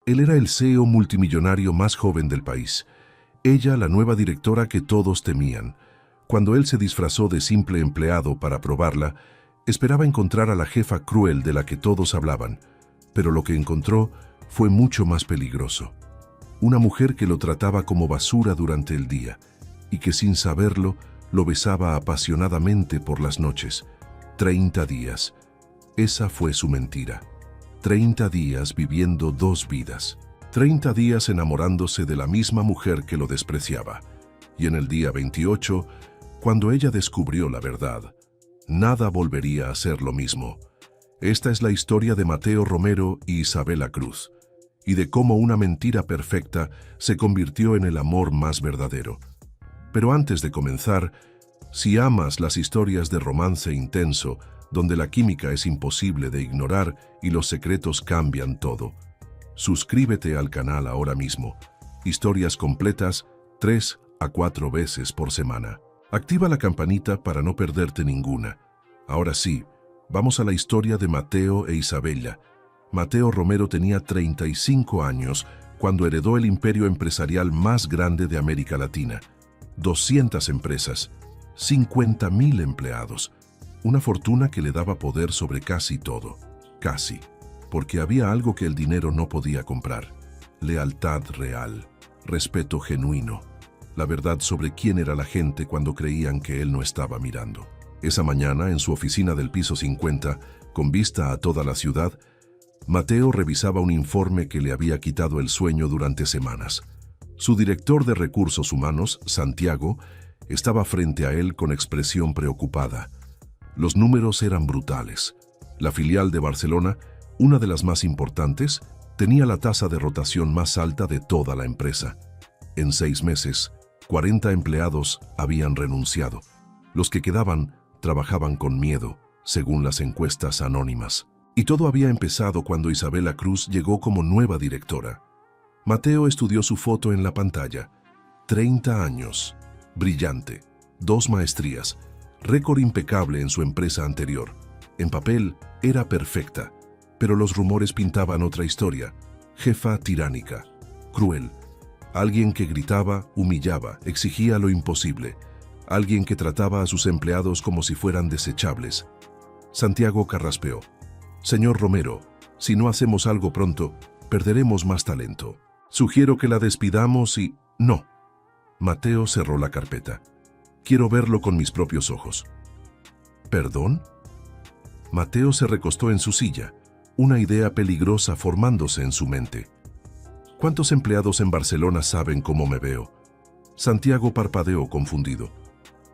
Él era el CEO multimillonario más joven del país. Ella, la nueva directora que todos temían. Cuando él se disfrazó de simple empleado para probarla, esperaba encontrar a la jefa cruel de la que todos hablaban. Pero lo que encontró fue mucho más peligroso. Una mujer que lo trataba como basura durante el día y que sin saberlo lo besaba apasionadamente por las noches. 30 días. Esa fue su mentira. 30 días viviendo dos vidas. 30 días enamorándose de la misma mujer que lo despreciaba. Y en el día 28, cuando ella descubrió la verdad, nada volvería a ser lo mismo. Esta es la historia de Mateo Romero y Isabela Cruz, y de cómo una mentira perfecta se convirtió en el amor más verdadero. Pero antes de comenzar, si amas las historias de romance intenso, donde la química es imposible de ignorar y los secretos cambian todo, suscríbete al canal ahora mismo. Historias completas 3 a 4 veces por semana. Activa la campanita para no perderte ninguna. Ahora sí, vamos a la historia de Mateo e Isabela. Mateo Romero tenía 35 años cuando heredó el imperio empresarial más grande de América Latina. 200 empresas, 50,000 empleados, una fortuna que le daba poder sobre casi todo. Casi, porque había algo que el dinero no podía comprar: lealtad real, respeto genuino, la verdad sobre quién era la gente cuando creían que él no estaba mirando. Esa mañana, en su oficina del piso 50, con vista a toda la ciudad, Mateo revisaba un informe que le había quitado el sueño durante semanas. Su director de recursos humanos, Santiago, estaba frente a él con expresión preocupada. Los números eran brutales. La filial de Barcelona, una de las más importantes, tenía la tasa de rotación más alta de toda la empresa. En 6 meses, 40 empleados habían renunciado. Los que quedaban trabajaban con miedo, según las encuestas anónimas. Y todo había empezado cuando Isabela Cruz llegó como nueva directora. Mateo estudió su foto en la pantalla. 30 años, brillante, 2 maestrías, récord impecable en su empresa anterior. En papel era perfecta, pero los rumores pintaban otra historia. Jefa tiránica, cruel. Alguien que gritaba, humillaba, exigía lo imposible. Alguien que trataba a sus empleados como si fueran desechables. Santiago carraspeó. Señor Romero, si no hacemos algo pronto, perderemos más talento. Sugiero que la despidamos y... No. Mateo cerró la carpeta. Quiero verlo con mis propios ojos. ¿Perdón? Mateo se recostó en su silla, una idea peligrosa formándose en su mente. ¿Cuántos empleados en Barcelona saben cómo me veo? Santiago parpadeó confundido.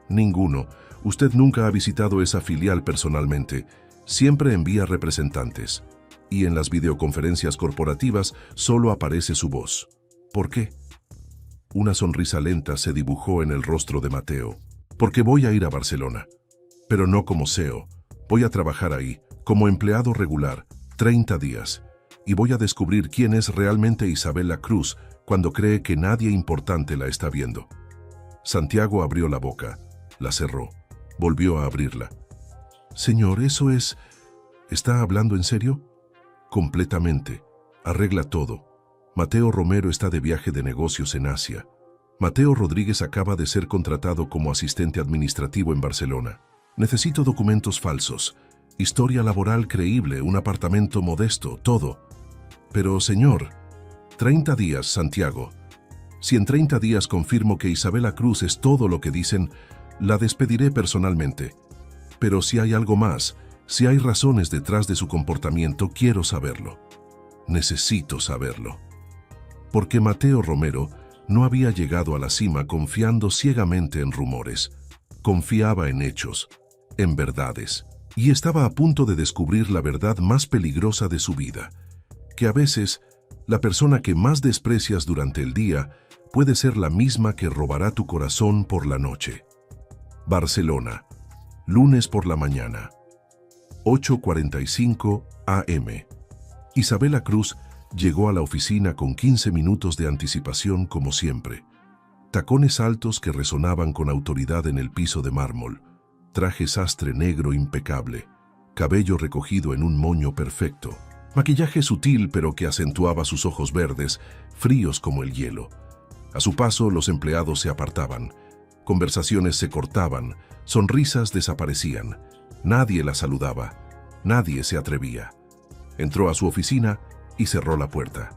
Ninguno. Usted nunca ha visitado esa filial personalmente. Siempre envía representantes. Y en las videoconferencias corporativas solo aparece su voz. ¿Por qué? Una sonrisa lenta se dibujó en el rostro de Mateo. Porque voy a ir a Barcelona. Pero no como CEO. Voy a trabajar ahí, como empleado regular, 30 días. Y voy a descubrir quién es realmente Isabela Cruz cuando cree que nadie importante la está viendo. Santiago abrió la boca, la cerró, volvió a abrirla. Señor, ¿eso es...? ¿Está hablando en serio? Completamente. Arregla todo. Mateo Romero está de viaje de negocios en Asia. Mateo Rodríguez acaba de ser contratado como asistente administrativo en Barcelona. Necesito documentos falsos, historia laboral creíble, un apartamento modesto, todo. Pero, señor, 30 días, Santiago. Si en 30 días confirmo que Isabela Cruz es todo lo que dicen, la despediré personalmente. Pero si hay algo más, si hay razones detrás de su comportamiento, quiero saberlo. Necesito saberlo. Porque Mateo Romero no había llegado a la cima confiando ciegamente en rumores. Confiaba en hechos, en verdades, y estaba a punto de descubrir la verdad más peligrosa de su vida, que a veces la persona que más desprecias durante el día puede ser la misma que robará tu corazón por la noche. Barcelona, lunes por la mañana, 8:45 a.m. Isabela Cruz llegó a la oficina con 15 minutos de anticipación como siempre. Tacones altos que resonaban con autoridad en el piso de mármol, traje sastre negro impecable, cabello recogido en un moño perfecto, Maquillaje sutil pero que acentuaba sus ojos verdes, fríos como el hielo. A su paso, los empleados se apartaban. Conversaciones se cortaban, sonrisas desaparecían. Nadie la saludaba, nadie se atrevía. Entró a su oficina y cerró la puerta.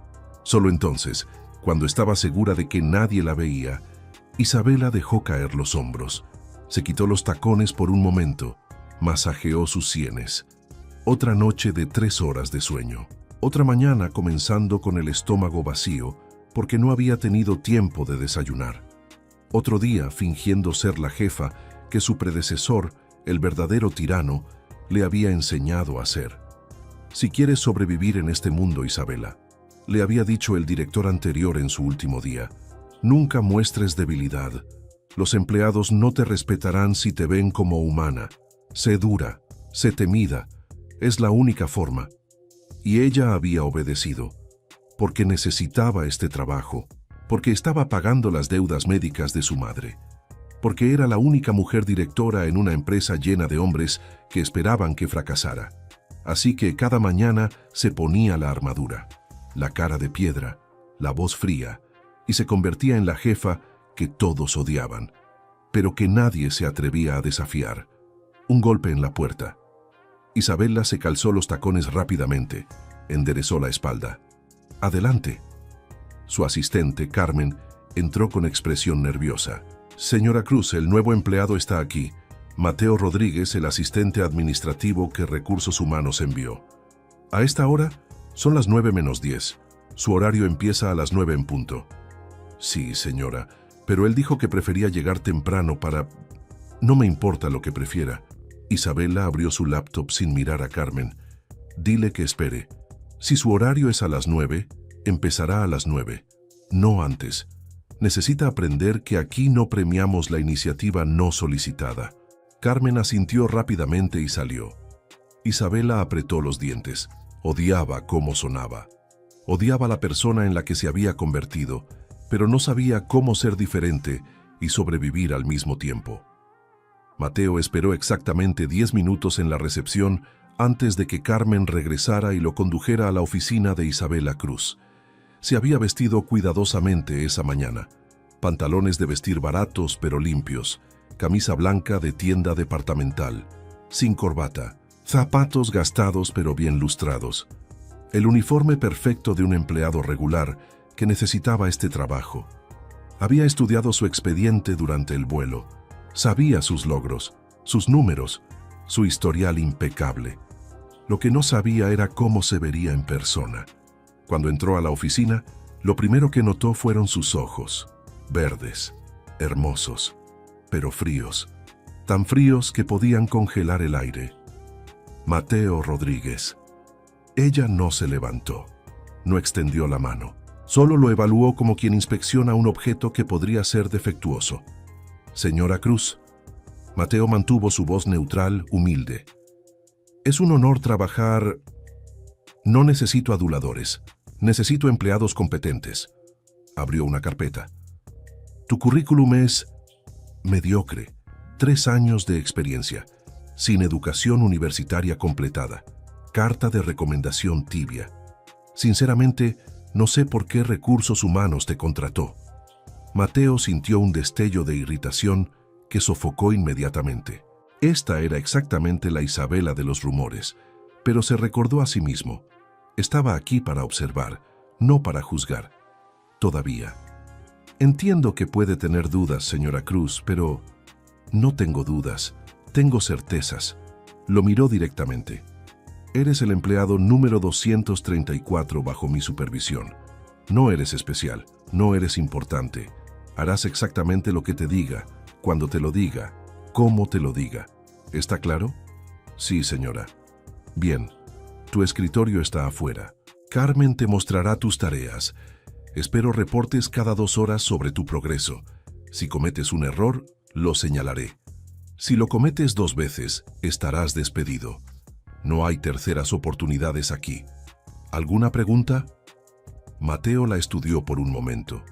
Solo entonces, cuando estaba segura de que nadie la veía, Isabela dejó caer los hombros. Se quitó los tacones por un momento, masajeó sus sienes. Otra noche de 3 horas de sueño. Otra mañana comenzando con el estómago vacío porque no había tenido tiempo de desayunar. Otro día fingiendo ser la jefa que su predecesor, el verdadero tirano, le había enseñado a ser. Si quieres sobrevivir en este mundo, Isabela, le había dicho el director anterior en su último día, nunca muestres debilidad. Los empleados no te respetarán si te ven como humana. Sé dura, sé temida. Es la única forma. Y ella había obedecido, porque necesitaba este trabajo, porque estaba pagando las deudas médicas de su madre, porque era la única mujer directora en una empresa llena de hombres que esperaban que fracasara. Así que cada mañana se ponía la armadura, la cara de piedra, la voz fría, y se convertía en la jefa que todos odiaban, pero que nadie se atrevía a desafiar. Un golpe en la puerta. Isabela se calzó los tacones rápidamente, enderezó la espalda. «Adelante». Su asistente, Carmen, entró con expresión nerviosa. «Señora Cruz, el nuevo empleado está aquí. Mateo Rodríguez, el asistente administrativo que Recursos Humanos envió. A esta hora son las 9:10. Su horario empieza a las 9 en punto». «Sí, señora, pero él dijo que prefería llegar temprano para...». «No me importa lo que prefiera». Isabela abrió su laptop sin mirar a Carmen. «Dile que espere. Si su horario es a las 9, empezará a las 9, no antes. Necesita aprender que aquí no premiamos la iniciativa no solicitada». Carmen asintió rápidamente y salió. Isabela apretó los dientes. Odiaba cómo sonaba. Odiaba la persona en la que se había convertido, pero no sabía cómo ser diferente y sobrevivir al mismo tiempo. Mateo esperó exactamente 10 minutos en la recepción antes de que Carmen regresara y lo condujera a la oficina de Isabela Cruz. Se había vestido cuidadosamente esa mañana. Pantalones de vestir baratos pero limpios, camisa blanca de tienda departamental, sin corbata, zapatos gastados pero bien lustrados. El uniforme perfecto de un empleado regular que necesitaba este trabajo. Había estudiado su expediente durante el vuelo. Sabía sus logros, sus números, su historial impecable. Lo que no sabía era cómo se vería en persona. Cuando entró a la oficina, lo primero que notó fueron sus ojos, verdes, hermosos, pero fríos, tan fríos que podían congelar el aire. Mateo Rodríguez. Ella no se levantó, no extendió la mano. Solo lo evaluó como quien inspecciona un objeto que podría ser defectuoso. «Señora Cruz». Mateo mantuvo su voz neutral, humilde. «Es un honor trabajar. No necesito aduladores. Necesito empleados competentes». Abrió una carpeta. «Tu currículum es mediocre. 3 años de experiencia, sin educación universitaria completada. Carta de recomendación tibia. Sinceramente, no sé por qué Recursos Humanos te contrató». Mateo sintió un destello de irritación que sofocó inmediatamente. Esta era exactamente la Isabela de los rumores, pero se recordó a sí mismo. Estaba aquí para observar, no para juzgar. Todavía. «Entiendo que puede tener dudas, señora Cruz, pero...». «No tengo dudas, tengo certezas». Lo miró directamente. «Eres el empleado número 234 bajo mi supervisión. No eres especial, no eres importante. Harás exactamente lo que te diga, cuando te lo diga, cómo te lo diga. ¿Está claro?». «Sí, señora». «Bien, tu escritorio está afuera. Carmen te mostrará tus tareas. Espero reportes cada 2 horas sobre tu progreso. Si cometes un error, lo señalaré. Si lo cometes 2 veces, estarás despedido. No hay terceras oportunidades aquí. ¿Alguna pregunta?». Mateo la estudió por un momento,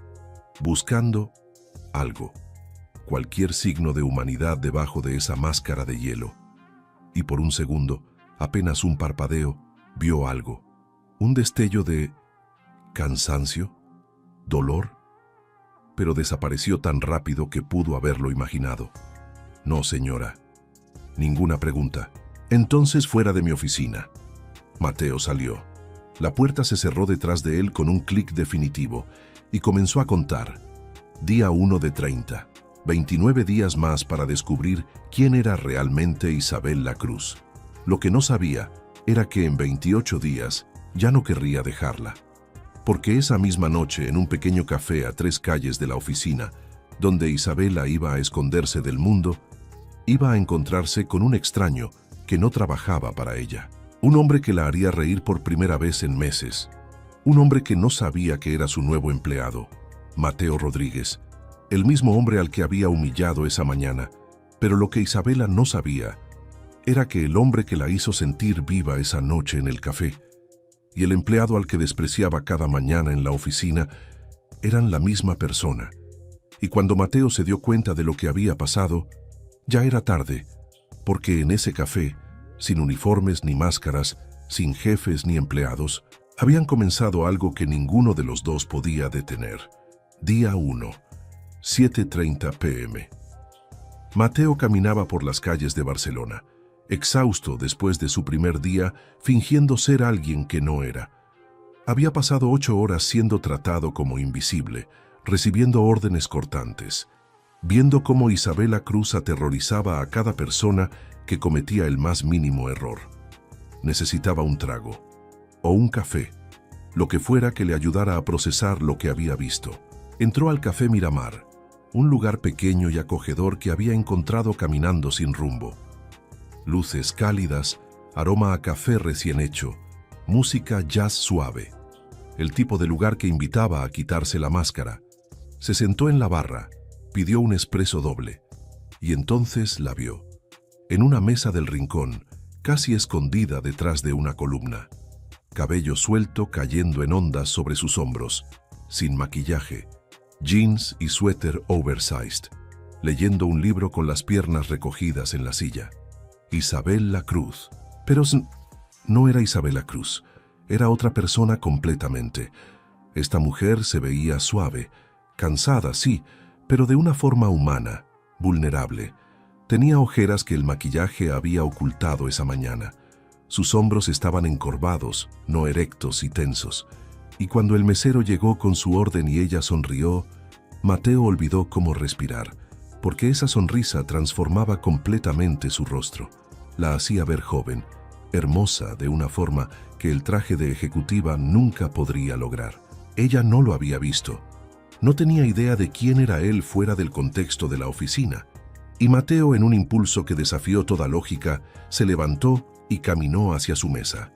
buscando algo, cualquier signo de humanidad debajo de esa máscara de hielo. Y por un segundo, apenas un parpadeo, vio algo. Un destello de cansancio, dolor, pero desapareció tan rápido que pudo haberlo imaginado. No, señora. Ninguna pregunta. Entonces fuera de mi oficina. Mateo salió. La puerta se cerró detrás de él con un clic definitivo y comenzó a contar. Día 1 de 30. 29 días más para descubrir quién era realmente Isabel Lacruz. Lo que no sabía era que en 28 días ya no querría dejarla. Porque esa misma noche, en un pequeño café a 3 calles de la oficina, donde Isabela iba a esconderse del mundo, iba a encontrarse con un extraño que no trabajaba para ella. Un hombre que la haría reír por primera vez en meses. Un hombre que no sabía que era su nuevo empleado, Mateo Rodríguez, el mismo hombre al que había humillado esa mañana. Pero lo que Isabela no sabía era que el hombre que la hizo sentir viva esa noche en el café y el empleado al que despreciaba cada mañana en la oficina eran la misma persona. Y cuando Mateo se dio cuenta de lo que había pasado, ya era tarde, porque en ese café, sin uniformes ni máscaras, sin jefes ni empleados, habían comenzado algo que ninguno de los dos podía detener. Día 1, 7:30 p.m. Mateo caminaba por las calles de Barcelona, exhausto después de su primer día, fingiendo ser alguien que no era. Había pasado 8 horas siendo tratado como invisible, recibiendo órdenes cortantes, viendo cómo Isabel Lacruz aterrorizaba a cada persona que cometía el más mínimo error. Necesitaba un trago, o un café, lo que fuera que le ayudara a procesar lo que había visto. Entró al Café Miramar, un lugar pequeño y acogedor que había encontrado caminando sin rumbo. Luces cálidas, aroma a café recién hecho, música jazz suave. El tipo de lugar que invitaba a quitarse la máscara. Se sentó en la barra, pidió un espresso doble, y entonces la vio. En una mesa del rincón, casi escondida detrás de una columna. Cabello suelto cayendo en ondas sobre sus hombros, sin maquillaje, jeans y suéter oversized, leyendo un libro con las piernas recogidas en la silla. Isabel Lacruz. Pero no era Isabel Lacruz, era otra persona completamente. Esta mujer se veía suave, cansada, sí, pero de una forma humana, vulnerable. Tenía ojeras que el maquillaje había ocultado esa mañana. Sus hombros estaban encorvados, no erectos y tensos. Y cuando el mesero llegó con su orden y ella sonrió, Mateo olvidó cómo respirar, porque esa sonrisa transformaba completamente su rostro. La hacía ver joven, hermosa de una forma que el traje de ejecutiva nunca podría lograr. Ella no lo había visto. No tenía idea de quién era él fuera del contexto de la oficina. Y Mateo, en un impulso que desafió toda lógica, se levantó y caminó hacia su mesa.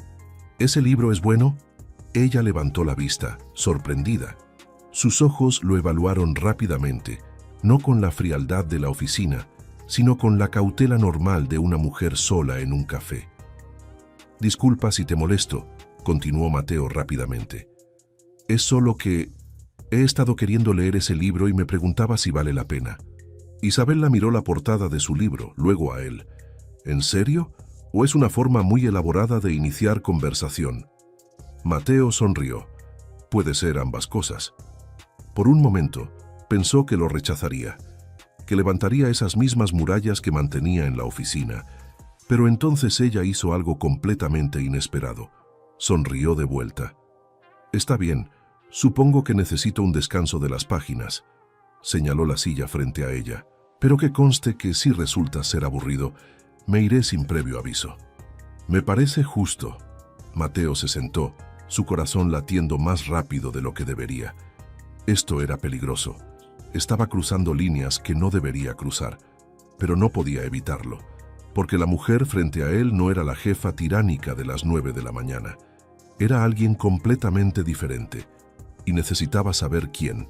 ¿Ese libro es bueno? Ella levantó la vista, sorprendida. Sus ojos lo evaluaron rápidamente, no con la frialdad de la oficina, sino con la cautela normal de una mujer sola en un café. Disculpa si te molesto, continuó Mateo rápidamente. Es solo que he estado queriendo leer ese libro y me preguntaba si vale la pena. Isabela miró la portada de su libro, luego a él. ¿En serio? ¿O es una forma muy elaborada de iniciar conversación? Mateo sonrió. Puede ser ambas cosas. Por un momento, pensó que lo rechazaría, que levantaría esas mismas murallas que mantenía en la oficina, pero entonces ella hizo algo completamente inesperado. Sonrió de vuelta. Está bien, supongo que necesito un descanso de las páginas. Señaló la silla frente a ella. Pero que conste que si resulta ser aburrido, me iré sin previo aviso. Me parece justo. Mateo se sentó, su corazón latiendo más rápido de lo que debería. Esto era peligroso. Estaba cruzando líneas que no debería cruzar, pero no podía evitarlo, porque la mujer frente a él no era la jefa tiránica de las 9 de la mañana. Era alguien completamente diferente, y necesitaba saber quién.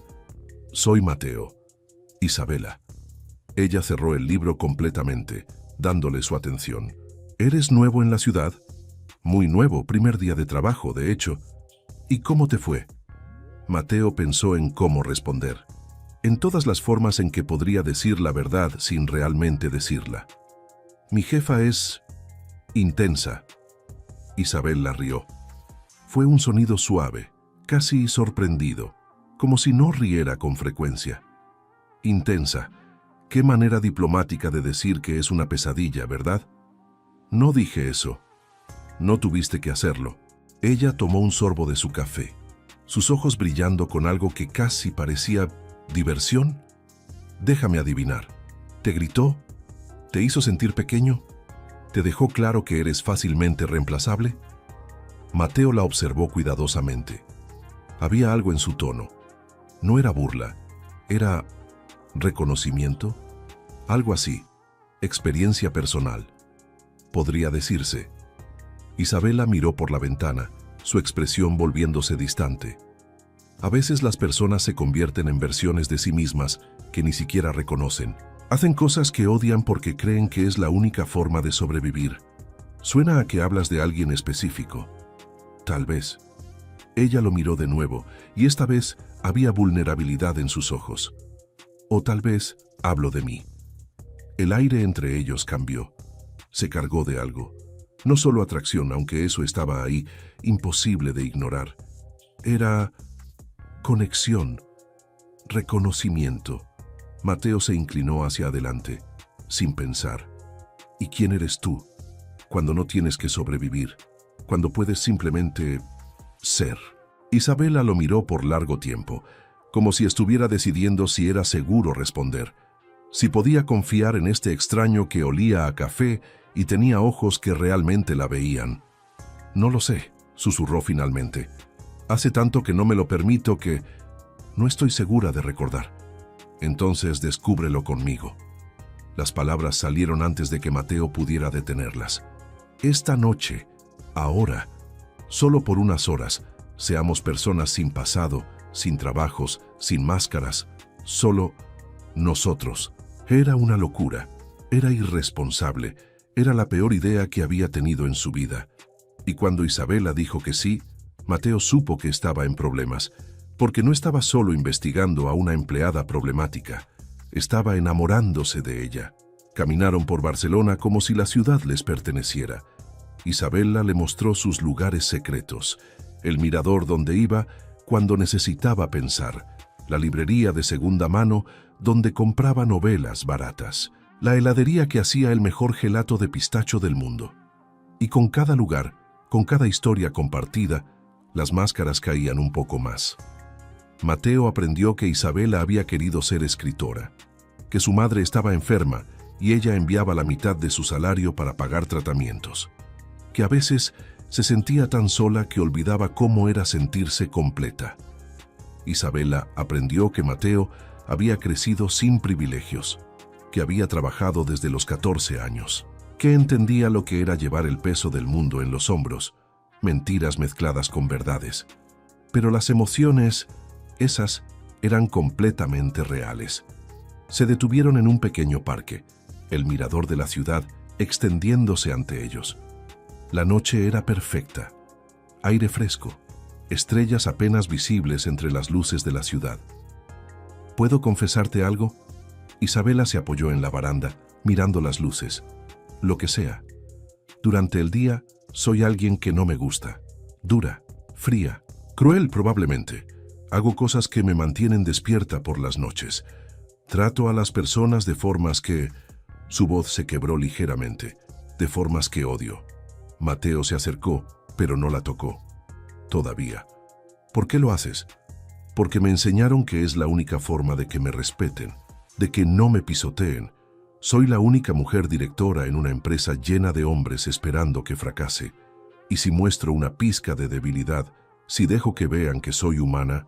Soy Mateo. Isabela. Ella cerró el libro completamente, dándole su atención. ¿Eres nuevo en la ciudad? Muy nuevo, primer día de trabajo, de hecho. ¿Y cómo te fue? Mateo pensó en cómo responder. En todas las formas en que podría decir la verdad sin realmente decirla. Mi jefa es intensa. Isabel la rió. Fue un sonido suave, casi sorprendido, como si no riera con frecuencia. Intensa. Qué manera diplomática de decir que es una pesadilla, ¿verdad? No dije eso. No tuviste que hacerlo. Ella tomó un sorbo de su café, sus ojos brillando con algo que casi parecía diversión. Déjame adivinar. ¿Te gritó? ¿Te hizo sentir pequeño? ¿Te dejó claro que eres fácilmente reemplazable? Mateo la observó cuidadosamente. Había algo en su tono. No era burla, era reconocimiento, algo así, experiencia personal. Podría decirse. Isabela miró por la ventana, su expresión volviéndose distante. A veces las personas se convierten en versiones de sí mismas que ni siquiera reconocen. Hacen cosas que odian porque creen que es la única forma de sobrevivir. Suena a que hablas de alguien específico. Tal vez. Ella lo miró de nuevo, y esta vez había vulnerabilidad en sus ojos. O tal vez hablo de mí. El aire entre ellos cambió. Se cargó de algo. No solo atracción, aunque eso estaba ahí, imposible de ignorar. Era conexión, reconocimiento. Mateo se inclinó hacia adelante, sin pensar. ¿Y quién eres tú? Cuando no tienes que sobrevivir, cuando puedes simplemente ser. Isabela lo miró por largo tiempo, como si estuviera decidiendo si era seguro responder, si podía confiar en este extraño que olía a café y tenía ojos que realmente la veían. No lo sé, susurró finalmente. Hace tanto que no me lo permito que no estoy segura de recordar. Entonces descúbrelo conmigo. Las palabras salieron antes de que Mateo pudiera detenerlas. Esta noche, ahora, solo por unas horas, seamos personas sin pasado, sin trabajos, sin máscaras, solo nosotros. Era una locura, era irresponsable, era la peor idea que había tenido en su vida. Y cuando Isabela dijo que sí, Mateo supo que estaba en problemas, porque no estaba solo investigando a una empleada problemática, estaba enamorándose de ella. Caminaron por Barcelona como si la ciudad les perteneciera. Isabela le mostró sus lugares secretos, el mirador donde iba cuando necesitaba pensar, la librería de segunda mano donde compraba novelas baratas, la heladería que hacía el mejor gelato de pistacho del mundo. Y con cada lugar, con cada historia compartida, las máscaras caían un poco más. Mateo aprendió que Isabela había querido ser escritora, que su madre estaba enferma y ella enviaba la mitad de su salario para pagar tratamientos, que a veces se sentía tan sola que olvidaba cómo era sentirse completa. Isabela aprendió que Mateo había crecido sin privilegios, que había trabajado desde los 14 años, que entendía lo que era llevar el peso del mundo en los hombros, mentiras mezcladas con verdades. Pero las emociones, esas, eran completamente reales. Se detuvieron en un pequeño parque, el mirador de la ciudad extendiéndose ante ellos. La noche era perfecta. Aire fresco, estrellas apenas visibles entre las luces de la ciudad. ¿Puedo confesarte algo? Isabela se apoyó en la baranda, mirando las luces. Lo que sea. Durante el día, soy alguien que no me gusta. Dura, fría, cruel probablemente. Hago cosas que me mantienen despierta por las noches. Trato a las personas de formas que... Su voz se quebró ligeramente. De formas que odio. Mateo se acercó, pero no la tocó. Todavía. ¿Por qué lo haces? Porque me enseñaron que es la única forma de que me respeten, de que no me pisoteen. Soy la única mujer directora en una empresa llena de hombres esperando que fracase. Y si muestro una pizca de debilidad, si dejo que vean que soy humana,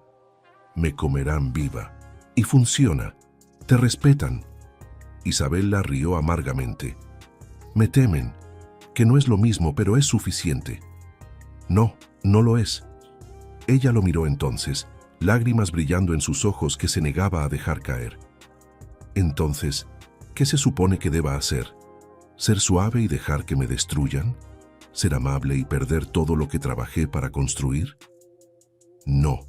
me comerán viva. Y funciona. Te respetan. Isabela rió amargamente. Me temen, que no es lo mismo, pero es suficiente. No, no lo es. Ella lo miró entonces, lágrimas brillando en sus ojos que se negaba a dejar caer. Entonces, ¿qué se supone que deba hacer? ¿Ser suave y dejar que me destruyan? ¿Ser amable y perder todo lo que trabajé para construir? No.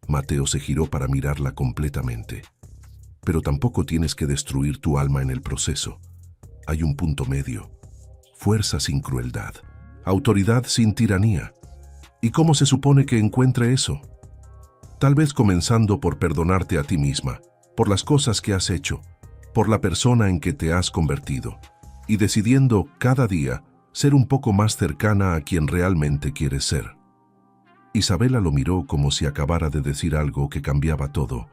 Mateo se giró para mirarla completamente. Pero tampoco tienes que destruir tu alma en el proceso. Hay un punto medio. Fuerza sin crueldad. Autoridad sin tiranía. ¿Y cómo se supone que encuentre eso? Tal vez comenzando por perdonarte a ti misma, por las cosas que has hecho, por la persona en que te has convertido, y decidiendo cada día ser un poco más cercana a quien realmente quieres ser. Isabela lo miró como si acabara de decir algo que cambiaba todo,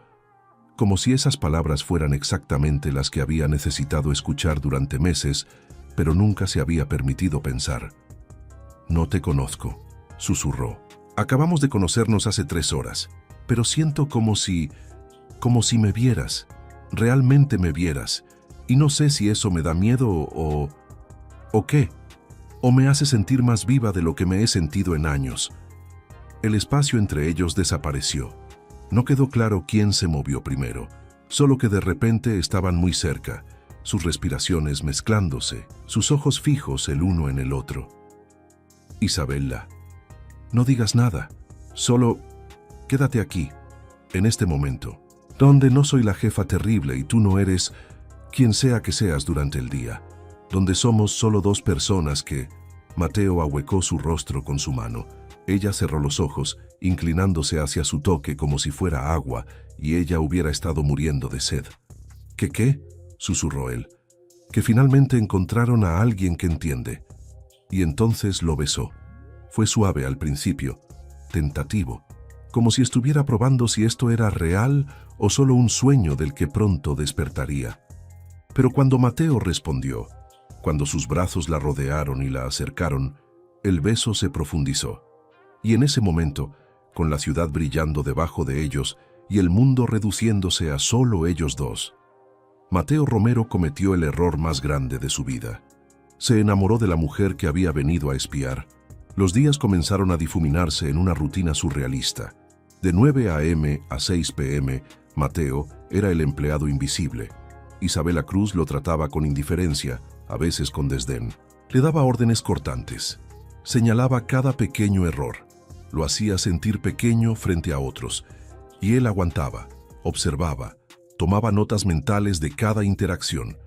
como si esas palabras fueran exactamente las que había necesitado escuchar durante meses, pero nunca se había permitido pensar. «No te conozco», susurró. «Acabamos de conocernos hace 3 horas, pero siento como si me vieras, realmente me vieras, y no sé si eso me da miedo o qué, o me hace sentir más viva de lo que me he sentido en años». El espacio entre ellos desapareció. No quedó claro quién se movió primero, solo que de repente estaban muy cerca, sus respiraciones mezclándose, sus ojos fijos el uno en el otro. «Isabela, no digas nada, solo quédate aquí, en este momento, donde no soy la jefa terrible y tú no eres quien sea que seas durante el día, donde somos solo 2 personas que...» Mateo ahuecó su rostro con su mano. Ella cerró los ojos, inclinándose hacia su toque como si fuera agua y ella hubiera estado muriendo de sed. ¿Qué? Susurró él. Que finalmente encontraron a alguien que entiende. Y entonces lo besó. Fue suave al principio, tentativo, como si estuviera probando si esto era real o solo un sueño del que pronto despertaría. Pero cuando Mateo respondió, cuando sus brazos la rodearon y la acercaron, el beso se profundizó. Y en ese momento, con la ciudad brillando debajo de ellos y el mundo reduciéndose a solo ellos 2, Mateo Romero cometió el error más grande de su vida. Se enamoró de la mujer que había venido a espiar. Los días comenzaron a difuminarse en una rutina surrealista. De 9 a.m. a 6 p.m., Mateo era el empleado invisible. Isabela Cruz lo trataba con indiferencia, a veces con desdén. Le daba órdenes cortantes. Señalaba cada pequeño error. Lo hacía sentir pequeño frente a otros. Y él aguantaba, observaba, tomaba notas mentales de cada interacción.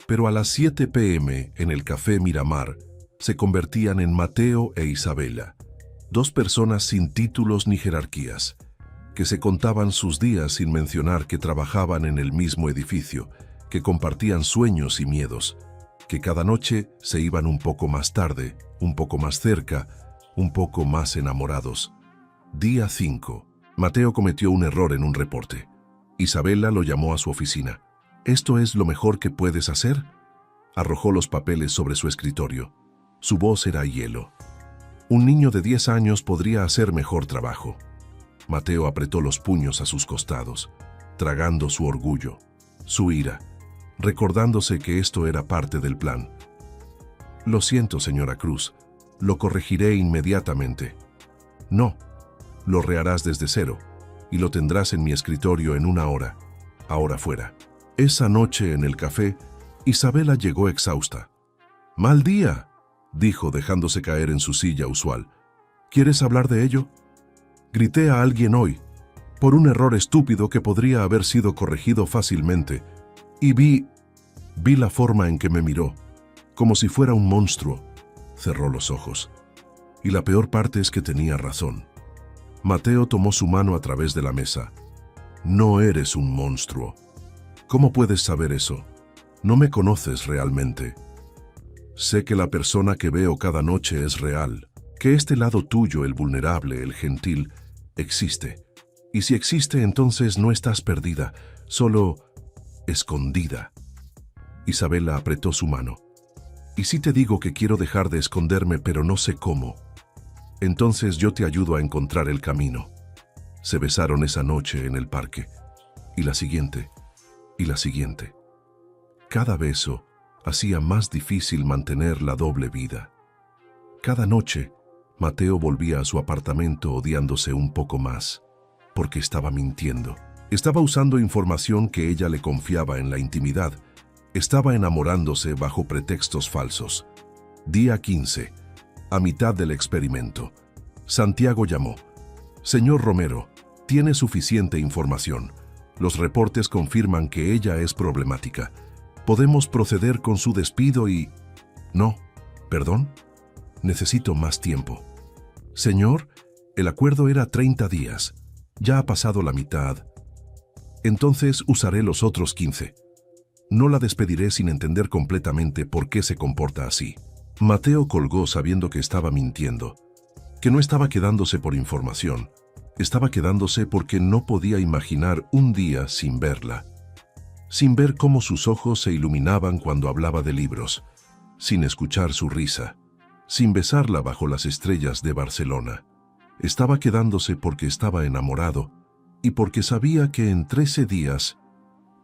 Pero a las 7 p.m. en el Café Miramar, se convertían en Mateo e Isabela, 2 personas sin títulos ni jerarquías, que se contaban sus días sin mencionar que trabajaban en el mismo edificio, que compartían sueños y miedos, que cada noche se iban un poco más tarde, un poco más cerca, un poco más enamorados. Día 5. Mateo cometió un error en un reporte. Isabela lo llamó a su oficina. «¿Esto es lo mejor que puedes hacer?» Arrojó los papeles sobre su escritorio. Su voz era hielo. Un niño de 10 años podría hacer mejor trabajo. Mateo apretó los puños a sus costados, tragando su orgullo, su ira, recordándose que esto era parte del plan. «Lo siento, señora Cruz. Lo corregiré inmediatamente». «No, lo reharás desde cero, y lo tendrás en mi escritorio en 1 hora, ahora fuera». Esa noche en el café, Isabela llegó exhausta. «Mal día», dijo dejándose caer en su silla usual. «¿Quieres hablar de ello? Grité a alguien hoy, por un error estúpido que podría haber sido corregido fácilmente, y vi la forma en que me miró, como si fuera un monstruo». Cerró los ojos. Y la peor parte es que tenía razón. Mateo tomó su mano a través de la mesa. «No eres un monstruo. ¿Cómo puedes saber eso? No me conoces realmente. Sé que la persona que veo cada noche es real, que este lado tuyo, el vulnerable, el gentil, existe. Y si existe, entonces no estás perdida, solo escondida». Isabela apretó su mano. «Y si te digo que quiero dejar de esconderme, pero no sé cómo, entonces yo te ayudo a encontrar el camino». Se besaron esa noche en el parque, y la siguiente, y la siguiente. Cada beso hacía más difícil mantener la doble vida. Cada noche, Mateo volvía a su apartamento odiándose un poco más, porque estaba mintiendo. Estaba usando información que ella le confiaba en la intimidad. Estaba enamorándose bajo pretextos falsos. Día 15. A mitad del experimento. Santiago llamó. «Señor Romero, tiene suficiente información. Los reportes confirman que ella es problemática. Podemos proceder con su despido y...» «No, perdón. Necesito más tiempo». «Señor, El acuerdo era 30 días. Ya ha pasado la mitad. Entonces usaré los otros 15. No la despediré sin entender completamente por qué se comporta así. Mateo colgó sabiendo que estaba mintiendo, que no estaba quedándose por información, estaba quedándose porque no podía imaginar un día sin verla, sin ver cómo sus ojos se iluminaban cuando hablaba de libros, sin escuchar su risa, sin besarla bajo las estrellas de Barcelona. Estaba quedándose porque estaba enamorado y porque sabía que en 13 días,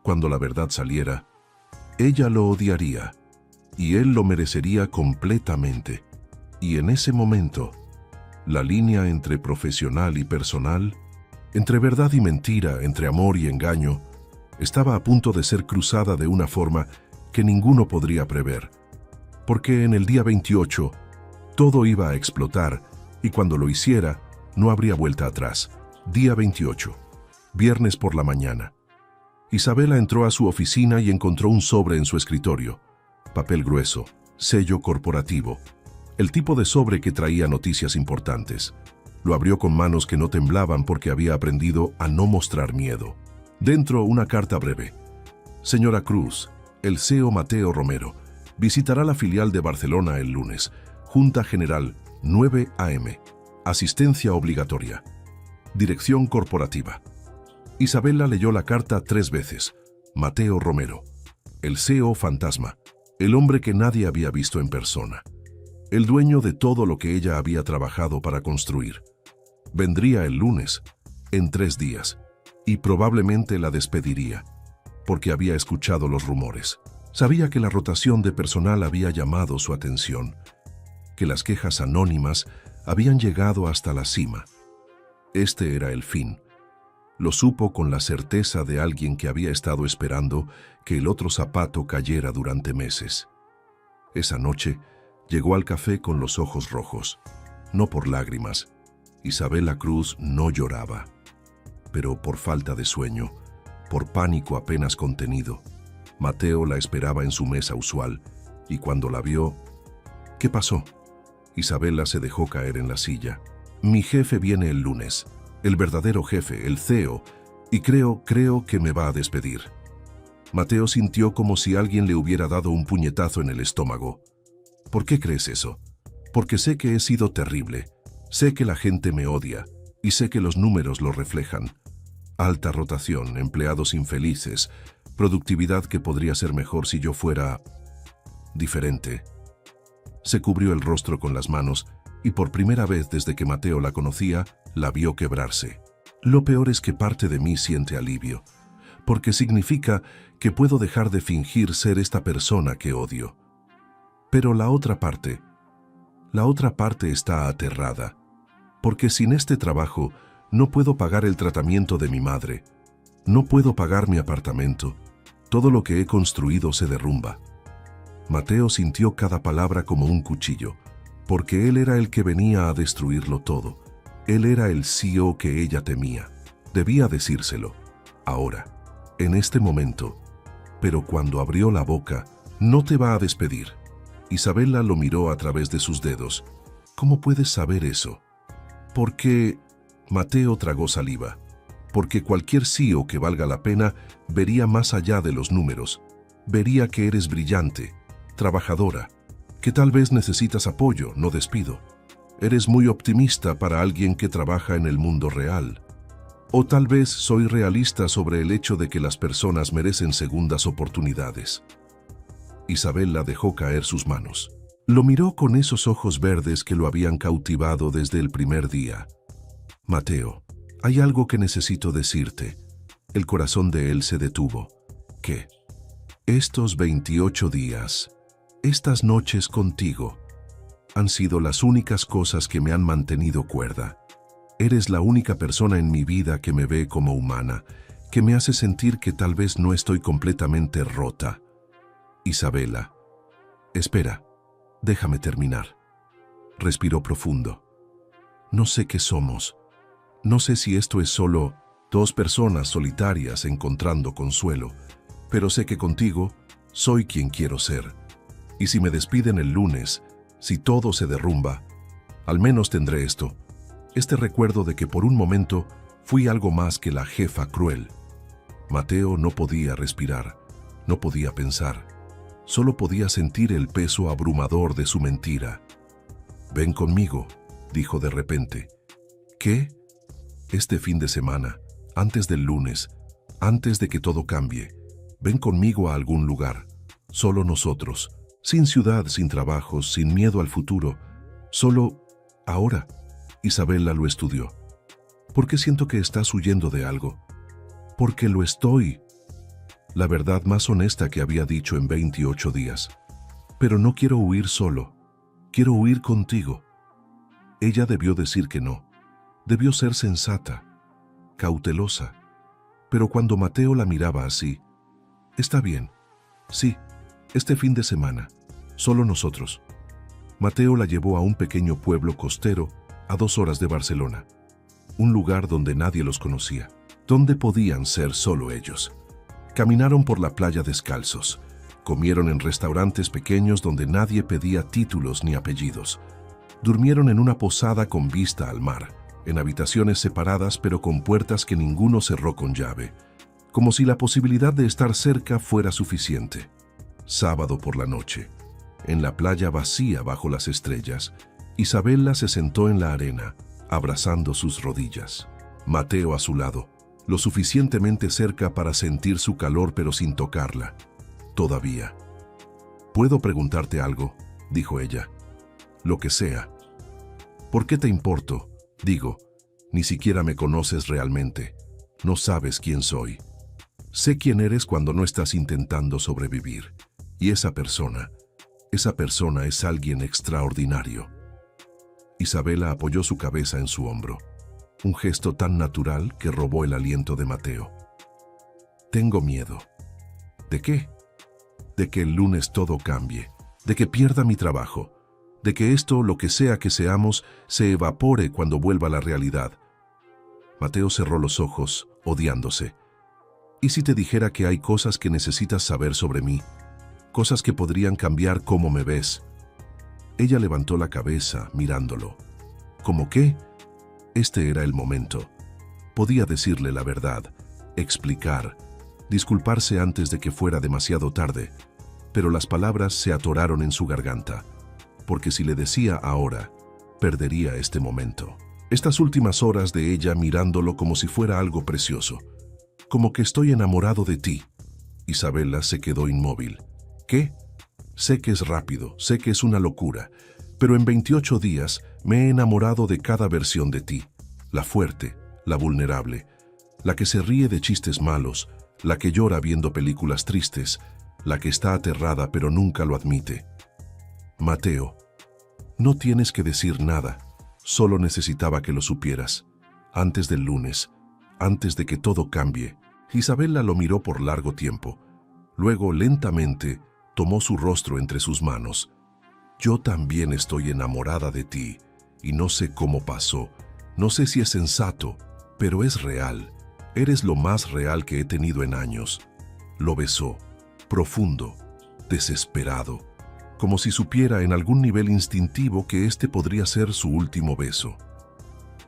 cuando la verdad saliera, ella lo odiaría y él lo merecería completamente. Y en ese momento, la línea entre profesional y personal, entre verdad y mentira, entre amor y engaño, estaba a punto de ser cruzada de una forma que ninguno podría prever. Porque en el día 28, todo iba a explotar y cuando lo hiciera, no habría vuelta atrás. Día 28, viernes por la mañana. Isabela entró a su oficina y encontró un sobre en su escritorio. Papel grueso, sello corporativo. El tipo de sobre que traía noticias importantes. Lo abrió con manos que no temblaban porque había aprendido a no mostrar miedo. Dentro, una carta breve. Señora Cruz, el CEO Mateo Romero visitará la filial de Barcelona el lunes. Junta General, 9 a.m. Asistencia obligatoria. Dirección corporativa. Isabela leyó la carta 3 veces. Mateo Romero, el CEO fantasma, el hombre que nadie había visto en persona, el dueño de todo lo que ella había trabajado para construir. Vendría el lunes, en 3 días, y probablemente la despediría, porque había escuchado los rumores. Sabía que la rotación de personal había llamado su atención, que las quejas anónimas habían llegado hasta la cima. Este era el fin. Lo supo con la certeza de alguien que había estado esperando que el otro zapato cayera durante meses. Esa noche, llegó al café con los ojos rojos, no por lágrimas. Isabela Cruz no lloraba, pero por falta de sueño, por pánico apenas contenido. Mateo la esperaba en su mesa usual, y cuando la vio... ¿Qué pasó? Isabela se dejó caer en la silla. Mi jefe viene el lunes, el verdadero jefe, el CEO, y creo que me va a despedir. Mateo sintió como si alguien le hubiera dado un puñetazo en el estómago. ¿Por qué crees eso? Porque sé que he sido terrible, sé que la gente me odia, y sé que los números lo reflejan. Alta rotación, empleados infelices, productividad que podría ser mejor si yo fuera... diferente. Se cubrió el rostro con las manos y por primera vez desde que Mateo la conocía, la vio quebrarse. Lo peor es que parte de mí siente alivio, porque significa que puedo dejar de fingir ser esta persona que odio. Pero la otra parte está aterrada, porque sin este trabajo no puedo pagar el tratamiento de mi madre, no puedo pagar mi apartamento, todo lo que he construido se derrumba. Mateo sintió cada palabra como un cuchillo, porque él era el que venía a destruirlo todo. Él era el CEO que ella temía. Debía decírselo, ahora, en este momento. Pero cuando abrió la boca, no te va a despedir. Isabela lo miró a través de sus dedos. ¿Cómo puedes saber eso? Porque... Mateo tragó saliva. Porque cualquier CEO que valga la pena vería más allá de los números. Vería que eres brillante, trabajadora, que tal vez necesitas apoyo, no despido. Eres muy optimista para alguien que trabaja en el mundo real. O tal vez soy realista sobre el hecho de que las personas merecen segundas oportunidades. Isabela dejó caer sus manos. Lo miró con esos ojos verdes que lo habían cautivado desde el primer día. Mateo, hay algo que necesito decirte. El corazón de él se detuvo. ¿Qué? Estos 28 días, estas noches contigo, han sido las únicas cosas que me han mantenido cuerda. Eres la única persona en mi vida que me ve como humana, que me hace sentir que tal vez no estoy completamente rota. Isabela, espera, déjame terminar. Respiró profundo. No sé qué somos. No sé si esto es solo 2 personas solitarias encontrando consuelo, pero sé que contigo soy quien quiero ser. Y si me despiden el lunes, si todo se derrumba, al menos tendré esto. Este recuerdo de que por un momento fui algo más que la jefa cruel. Mateo no podía respirar, no podía pensar. Solo podía sentir el peso abrumador de su mentira. «Ven conmigo», dijo de repente. «¿Qué?» «Este fin de semana, antes del lunes, antes de que todo cambie, ven conmigo a algún lugar. Solo nosotros, sin ciudad, sin trabajos, sin miedo al futuro. Solo ahora». Isabela lo estudió. «¿Por qué siento que estás huyendo de algo?» «Porque lo estoy». La verdad más honesta que había dicho en 28 días. «Pero no quiero huir solo. Quiero huir contigo». Ella debió decir que no. Debió ser sensata, cautelosa. Pero cuando Mateo la miraba así, «Está bien. Sí, este fin de semana. Solo nosotros». Mateo la llevó a un pequeño pueblo costero a 2 horas de Barcelona. Un lugar donde nadie los conocía, donde podían ser solo ellos. Caminaron por la playa descalzos. Comieron en restaurantes pequeños donde nadie pedía títulos ni apellidos. Durmieron en una posada con vista al mar, en habitaciones separadas pero con puertas que ninguno cerró con llave, como si la posibilidad de estar cerca fuera suficiente. Sábado por la noche, en la playa vacía bajo las estrellas, Isabela se sentó en la arena, abrazando sus rodillas. Mateo a su lado, lo suficientemente cerca para sentir su calor pero sin tocarla. Todavía. «¿Puedo preguntarte algo?», dijo ella. «Lo que sea». «¿Por qué te importo?», digo. «Ni siquiera me conoces realmente. No sabes quién soy. Sé quién eres cuando no estás intentando sobrevivir. Y esa persona es alguien extraordinario». Isabela apoyó su cabeza en su hombro. Un gesto tan natural que robó el aliento de Mateo. «Tengo miedo». «¿De qué?». «De que el lunes todo cambie, de que pierda mi trabajo, de que esto, lo que sea que seamos, se evapore cuando vuelva a la realidad». Mateo cerró los ojos, odiándose. «¿Y si te dijera que hay cosas que necesitas saber sobre mí? Cosas que podrían cambiar cómo me ves». Ella levantó la cabeza, mirándolo. «¿Cómo qué?». Este era el momento. Podía decirle la verdad, explicar, disculparse antes de que fuera demasiado tarde, pero las palabras se atoraron en su garganta, porque si le decía ahora, perdería este momento. Estas últimas horas de ella mirándolo como si fuera algo precioso. «Como que estoy enamorado de ti». Isabela se quedó inmóvil. «¿Qué?». «Sé que es rápido, sé que es una locura, pero en 28 días me he enamorado de cada versión de ti. La fuerte, la vulnerable, la que se ríe de chistes malos, la que llora viendo películas tristes, la que está aterrada pero nunca lo admite». «Mateo, no tienes que decir nada, solo necesitaba que lo supieras. Antes del lunes, antes de que todo cambie». Isabela lo miró por largo tiempo. Luego, lentamente, tomó su rostro entre sus manos. «Yo también estoy enamorada de ti, y no sé cómo pasó, no sé si es sensato, pero es real. Eres lo más real que he tenido en años». Lo besó, profundo, desesperado, como si supiera en algún nivel instintivo que este podría ser su último beso.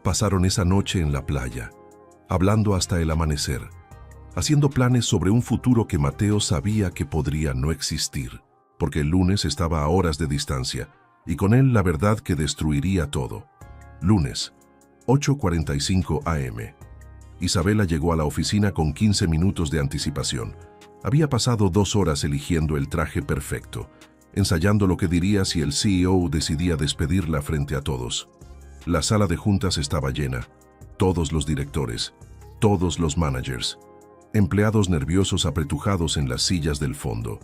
Pasaron esa noche en la playa, hablando hasta el amanecer, haciendo planes sobre un futuro que Mateo sabía que podría no existir, porque el lunes estaba a horas de distancia, y con él la verdad que destruiría todo. Lunes, 8:45 am. Isabela llegó a la oficina con 15 minutos de anticipación. Había pasado 2 horas eligiendo el traje perfecto, ensayando lo que diría si el CEO decidía despedirla frente a todos. La sala de juntas estaba llena, todos los directores, todos los managers, empleados nerviosos apretujados en las sillas del fondo.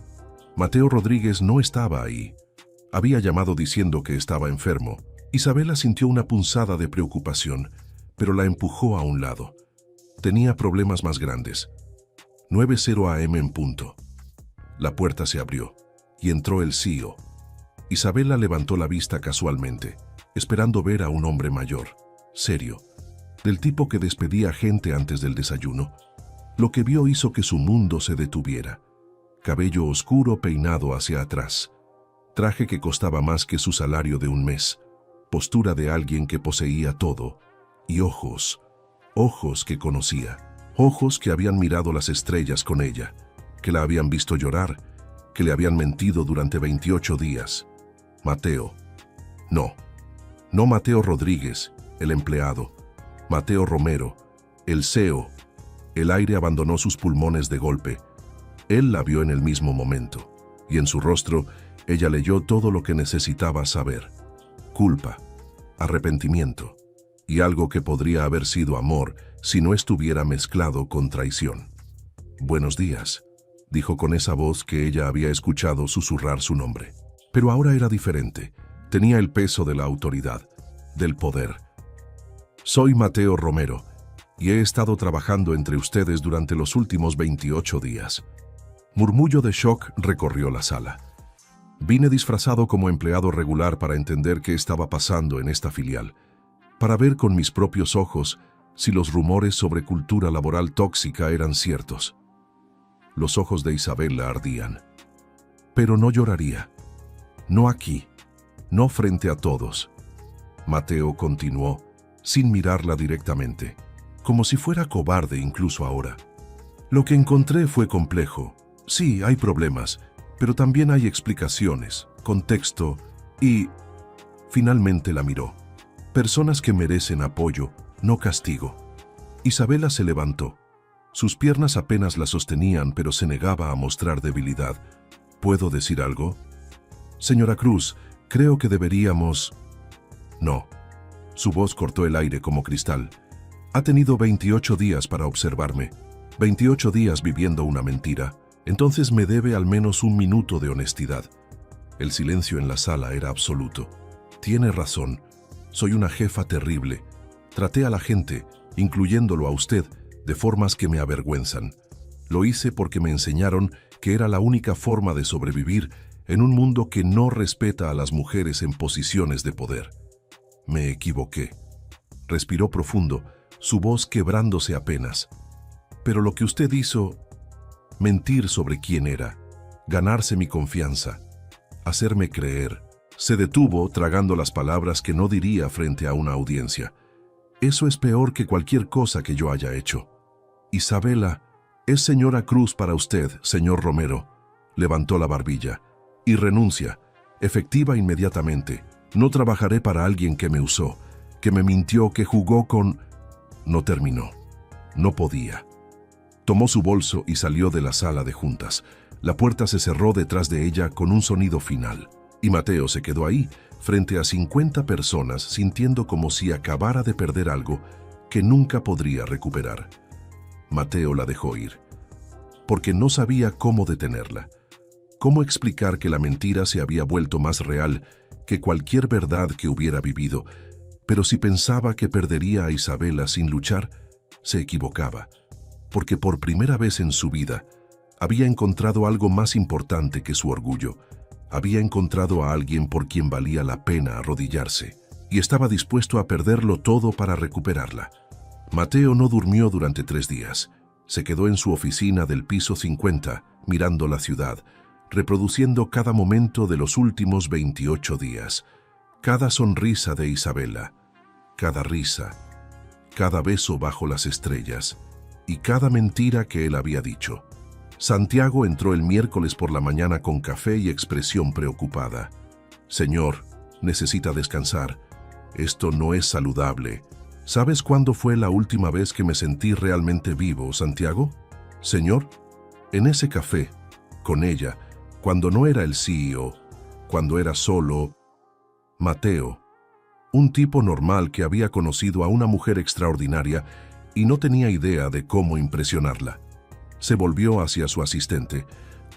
Mateo Rodríguez no estaba ahí. Había llamado diciendo que estaba enfermo. Isabela sintió una punzada de preocupación, pero la empujó a un lado. Tenía problemas más grandes. 9:00 am en punto. La puerta se abrió y entró el CEO. Isabela levantó la vista casualmente, esperando ver a un hombre mayor, serio, del tipo que despedía gente antes del desayuno. Lo que vio hizo que su mundo se detuviera. Cabello oscuro peinado hacia atrás. Traje que costaba más que su salario de un mes. Postura de alguien que poseía todo. y ojos, ojos que conocía, ojos que habían mirado las estrellas con ella, que la habían visto llorar, que le habían mentido durante 28 días. Mateo. No, no Mateo Rodríguez, el empleado. Mateo Romero, el CEO. El aire abandonó sus pulmones de golpe. Él la vio en el mismo momento, y en su rostro ella leyó todo lo que necesitaba saber. Culpa, arrepentimiento, y algo que podría haber sido amor si no estuviera mezclado con traición. «Buenos días», dijo con esa voz que ella había escuchado susurrar su nombre. Pero ahora era diferente. Tenía el peso de la autoridad, del poder. «Soy Mateo Romero, y he estado trabajando entre ustedes durante los últimos 28 días». Murmullo de shock recorrió la sala. Vine disfrazado como empleado regular para entender qué estaba pasando en esta filial, para ver con mis propios ojos si los rumores sobre cultura laboral tóxica eran ciertos. Los ojos de Isabela ardían. Pero no lloraría. No aquí. No frente a todos. Mateo continuó, sin mirarla directamente, como si fuera cobarde incluso ahora. Lo que encontré fue complejo. Sí, hay problemas, pero también hay explicaciones, contexto y... Finalmente la miró. Personas que merecen apoyo, no castigo. Isabela se levantó. Sus piernas apenas la sostenían, pero se negaba a mostrar debilidad. ¿Puedo decir algo? Señora Cruz, creo que deberíamos... No. Su voz cortó el aire como cristal. Ha tenido 28 días para observarme. 28 días viviendo una mentira. Entonces me debe al menos un minuto de honestidad. El silencio en la sala era absoluto. Tiene razón. Soy una jefa terrible. Traté a la gente, incluyéndolo a usted, de formas que me avergüenzan. Lo hice porque me enseñaron que era la única forma de sobrevivir en un mundo que no respeta a las mujeres en posiciones de poder. Me equivoqué. Respiró profundo, su voz quebrándose apenas. Pero lo que usted hizo... Mentir sobre quién era, ganarse mi confianza, hacerme creer. Se detuvo tragando las palabras que no diría frente a una audiencia. Eso es peor que cualquier cosa que yo haya hecho. Isabela, es señora Cruz para usted, señor Romero. Levantó la barbilla. Y renuncia, efectiva inmediatamente. No trabajaré para alguien que me usó, que me mintió, que jugó con... No terminó. No podía. Tomó su bolso y salió de la sala de juntas. La puerta se cerró detrás de ella con un sonido final. Y Mateo se quedó ahí, frente a 50 personas, sintiendo como si acabara de perder algo que nunca podría recuperar. Mateo la dejó ir, porque no sabía cómo detenerla. Cómo explicar que la mentira se había vuelto más real que cualquier verdad que hubiera vivido. Pero si pensaba que perdería a Isabela sin luchar, se equivocaba. Porque por primera vez en su vida había encontrado algo más importante que su orgullo. Había encontrado a alguien por quien valía la pena arrodillarse, y estaba dispuesto a perderlo todo para recuperarla. Mateo no durmió durante 3 días. Se quedó en su oficina del piso 50, mirando la ciudad, reproduciendo cada momento de los últimos 28 días. Cada sonrisa de Isabela, cada risa, cada beso bajo las estrellas, y cada mentira que él había dicho. Santiago entró el miércoles por la mañana con café y expresión preocupada. «Señor, necesita descansar. Esto no es saludable. ¿Sabes cuándo fue la última vez que me sentí realmente vivo, Santiago? Señor, en ese café, con ella, cuando no era el CEO, cuando era solo Mateo, un tipo normal que había conocido a una mujer extraordinaria y no tenía idea de cómo impresionarla. Se volvió hacia su asistente.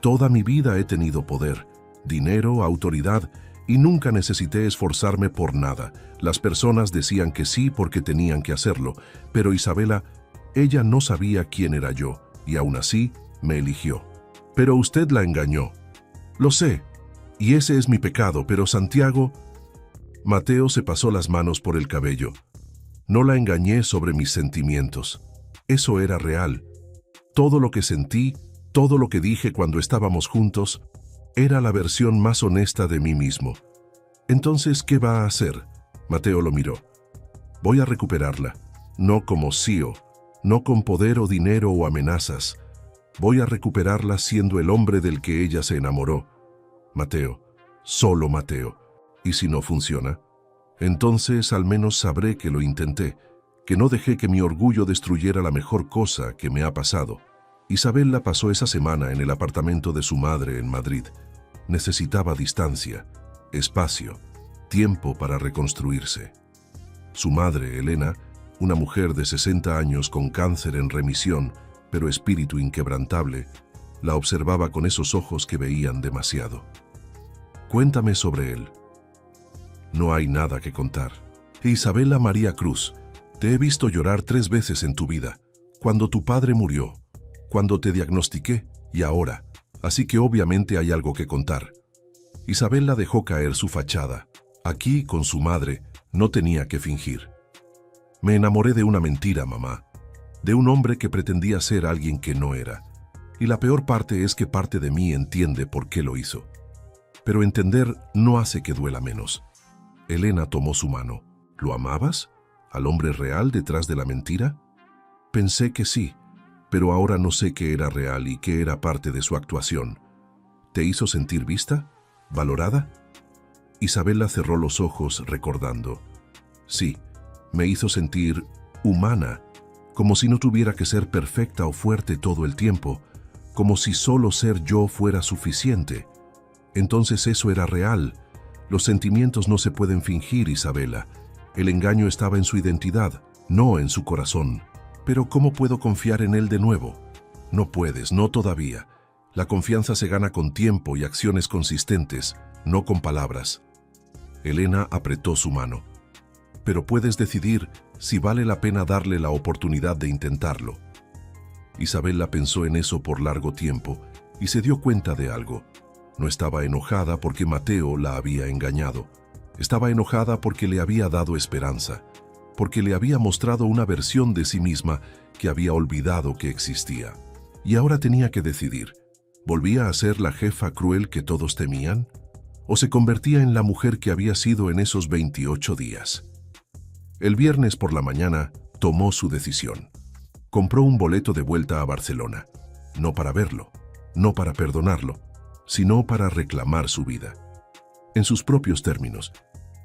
Toda mi vida he tenido poder, dinero, autoridad, y nunca necesité esforzarme por nada. Las personas decían que sí porque tenían que hacerlo, pero Isabela, ella no sabía quién era yo, y aún así me eligió. Pero usted la engañó. Lo sé, y ese es mi pecado, pero Santiago... Mateo se pasó las manos por el cabello. No la engañé sobre mis sentimientos. Eso era real. Todo lo que sentí, todo lo que dije cuando estábamos juntos, era la versión más honesta de mí mismo. Entonces, ¿qué va a hacer? Mateo lo miró. Voy a recuperarla, no como CEO, no con poder o dinero o amenazas. Voy a recuperarla siendo el hombre del que ella se enamoró. Mateo, solo Mateo. ¿Y si no funciona? Entonces al menos sabré que lo intenté, que no dejé que mi orgullo destruyera la mejor cosa que me ha pasado. Isabella pasó esa semana en el apartamento de su madre en Madrid. Necesitaba distancia, espacio, tiempo para reconstruirse. Su madre, Elena, una mujer de 60 años con cáncer en remisión, pero espíritu inquebrantable, la observaba con esos ojos que veían demasiado. Cuéntame sobre él. No hay nada que contar. Isabella María Cruz, te he visto llorar 3 veces en tu vida, cuando tu padre murió, cuando te diagnostiqué y ahora, así que obviamente hay algo que contar. Isabella dejó caer su fachada. Aquí, con su madre, no tenía que fingir. Me enamoré de una mentira, mamá, de un hombre que pretendía ser alguien que no era. Y la peor parte es que parte de mí entiende por qué lo hizo. Pero entender no hace que duela menos. Elena tomó su mano. ¿Lo amabas? ¿Al hombre real detrás de la mentira? Pensé que sí, pero ahora no sé qué era real y qué era parte de su actuación. ¿Te hizo sentir vista? ¿Valorada? Isabella cerró los ojos recordando. Sí, me hizo sentir humana, como si no tuviera que ser perfecta o fuerte todo el tiempo, como si solo ser yo fuera suficiente. Entonces eso era real. Los sentimientos no se pueden fingir, Isabella. El engaño estaba en su identidad, no en su corazón. Pero ¿cómo puedo confiar en él de nuevo? No puedes, no todavía. La confianza se gana con tiempo y acciones consistentes, no con palabras. Elena apretó su mano. Pero puedes decidir si vale la pena darle la oportunidad de intentarlo. Isabella pensó en eso por largo tiempo y se dio cuenta de algo. No estaba enojada porque Mateo la había engañado. Estaba enojada porque le había dado esperanza, porque le había mostrado una versión de sí misma que había olvidado que existía. Y ahora tenía que decidir. ¿Volvía a ser la jefa cruel que todos temían? ¿O se convertía en la mujer que había sido en esos 28 días? El viernes por la mañana tomó su decisión. Compró un boleto de vuelta a Barcelona, no para verlo, no para perdonarlo, sino para reclamar su vida. En sus propios términos,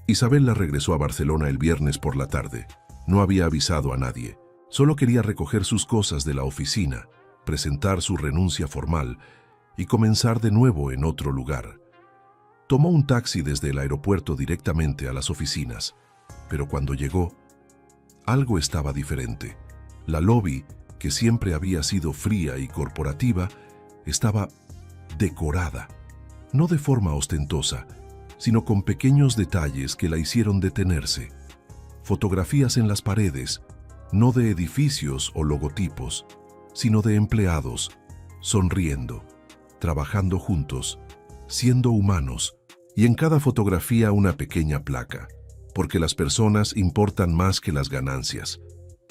Isabella regresó a Barcelona el viernes por la tarde. No había avisado a nadie. Solo quería recoger sus cosas de la oficina, presentar su renuncia formal y comenzar de nuevo en otro lugar. Tomó un taxi desde el aeropuerto directamente a las oficinas, pero cuando llegó, algo estaba diferente. La lobby, que siempre había sido fría y corporativa, estaba decorada, no de forma ostentosa, sino con pequeños detalles que la hicieron detenerse. Fotografías en las paredes, no de edificios o logotipos, sino de empleados, sonriendo, trabajando juntos, siendo humanos, y en cada fotografía una pequeña placa, porque las personas importan más que las ganancias.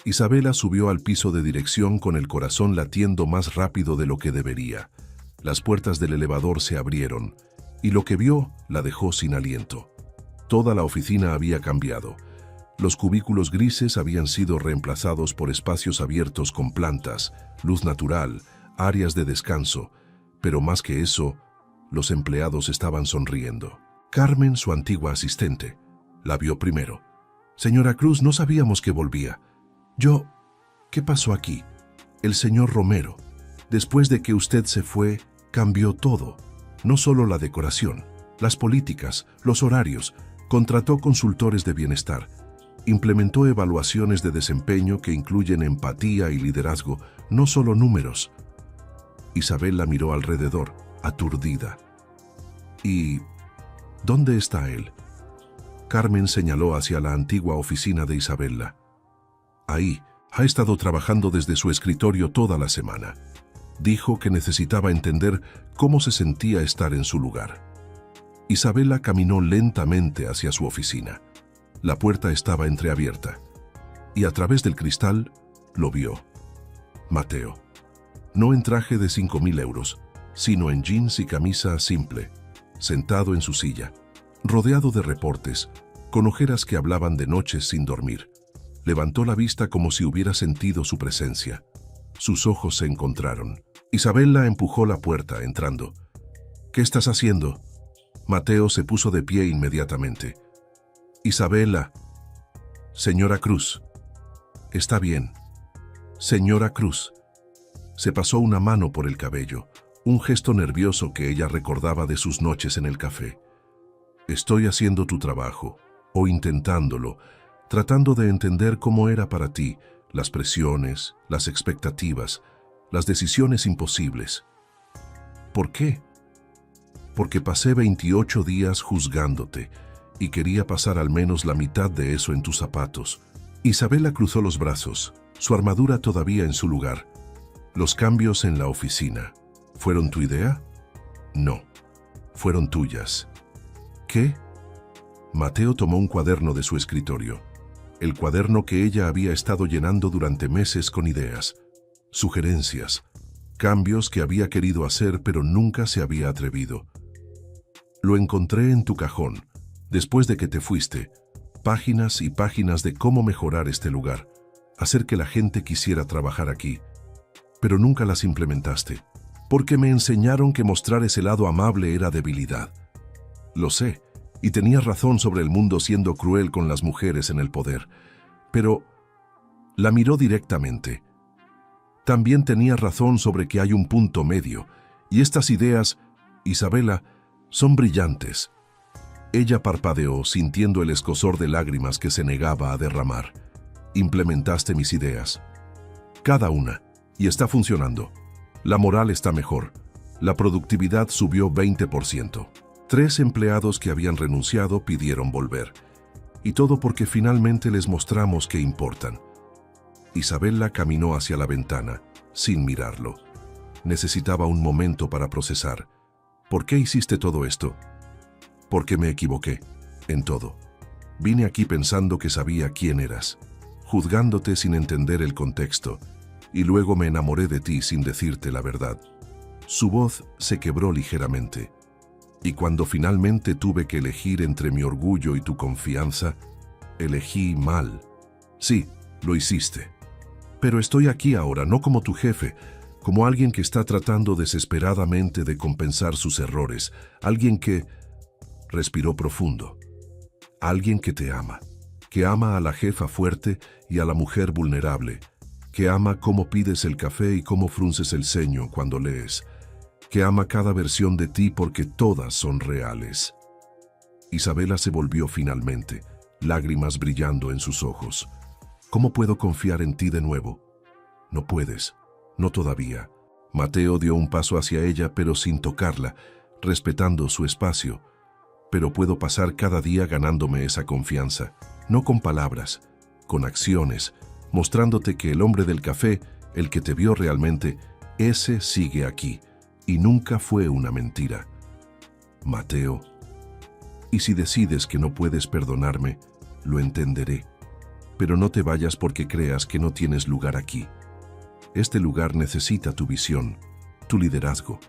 Isabella subió al piso de dirección con el corazón latiendo más rápido de lo que debería. Las puertas del elevador se abrieron, y lo que vio la dejó sin aliento. Toda la oficina había cambiado. Los cubículos grises habían sido reemplazados por espacios abiertos con plantas, luz natural, áreas de descanso, pero más que eso, los empleados estaban sonriendo. Carmen, su antigua asistente, la vio primero. Señora Cruz, no sabíamos que volvía. ¿Qué pasó aquí? El señor Romero, después de que usted se fue, cambió todo. No solo la decoración, las políticas, los horarios, contrató consultores de bienestar, implementó evaluaciones de desempeño que incluyen empatía y liderazgo, no solo números. Isabella miró alrededor, aturdida. ¿Y dónde está él? Carmen señaló hacia la antigua oficina de Isabella. Ahí, ha estado trabajando desde su escritorio toda la semana. Dijo que necesitaba entender cómo se sentía estar en su lugar. Isabella caminó lentamente hacia su oficina. La puerta estaba entreabierta, y a través del cristal lo vio. Mateo. No en traje de 5.000 euros, sino en jeans y camisa simple, sentado en su silla, rodeado de reportes, con ojeras que hablaban de noches sin dormir. Levantó la vista como si hubiera sentido su presencia. Sus ojos se encontraron. Isabela empujó la puerta, entrando. «¿Qué estás haciendo?» Mateo se puso de pie inmediatamente. «Isabela». «Señora Cruz». «Está bien». «Señora Cruz». Se pasó una mano por el cabello, un gesto nervioso que ella recordaba de sus noches en el café. «Estoy haciendo tu trabajo, o intentándolo, tratando de entender cómo era para ti, las presiones, las expectativas, las decisiones imposibles». «¿Por qué?» «Porque pasé 28 días juzgándote y quería pasar al menos la mitad de eso en tus zapatos». Isabela cruzó los brazos, su armadura todavía en su lugar. «Los cambios en la oficina, ¿fueron tu idea?» «No, fueron tuyas». «¿Qué?» Mateo tomó un cuaderno de su escritorio, el cuaderno que ella había estado llenando durante meses con ideas, sugerencias, cambios que había querido hacer pero nunca se había atrevido. «Lo encontré en tu cajón, después de que te fuiste, páginas y páginas de cómo mejorar este lugar, hacer que la gente quisiera trabajar aquí. Pero nunca las implementaste, porque me enseñaron que mostrar ese lado amable era debilidad. Lo sé, y tenías razón sobre el mundo siendo cruel con las mujeres en el poder, pero…» La miró directamente. «También tenías razón sobre que hay un punto medio, y estas ideas, Isabela, son brillantes». Ella parpadeó, sintiendo el escozor de lágrimas que se negaba a derramar. «Implementaste mis ideas. Cada una. Y está funcionando. La moral está mejor. La productividad subió 20%. 3 empleados que habían renunciado pidieron volver. Y todo porque finalmente les mostramos que importan». Isabela caminó hacia la ventana, sin mirarlo. Necesitaba un momento para procesar. «¿Por qué hiciste todo esto?» «Porque me equivoqué, en todo. Vine aquí pensando que sabía quién eras, juzgándote sin entender el contexto, y luego me enamoré de ti sin decirte la verdad». Su voz se quebró ligeramente. «Y cuando finalmente tuve que elegir entre mi orgullo y tu confianza, elegí mal». «Sí, lo hiciste. Pero estoy aquí ahora, no como tu jefe, como alguien que está tratando desesperadamente de compensar sus errores, alguien que…» Respiró profundo. «Alguien que te ama, que ama a la jefa fuerte y a la mujer vulnerable, que ama cómo pides el café y cómo frunces el ceño cuando lees, que ama cada versión de ti porque todas son reales». Isabela se volvió finalmente, lágrimas brillando en sus ojos. «¿Cómo puedo confiar en ti de nuevo?» «No puedes, no todavía». Mateo dio un paso hacia ella, pero sin tocarla, respetando su espacio. «Pero puedo pasar cada día ganándome esa confianza, no con palabras, con acciones, mostrándote que el hombre del café, el que te vio realmente, ese sigue aquí, y nunca fue una mentira». «Mateo, y si decides que no puedes perdonarme, lo entenderé, pero no te vayas porque creas que no tienes lugar aquí. Este lugar necesita tu visión, tu liderazgo,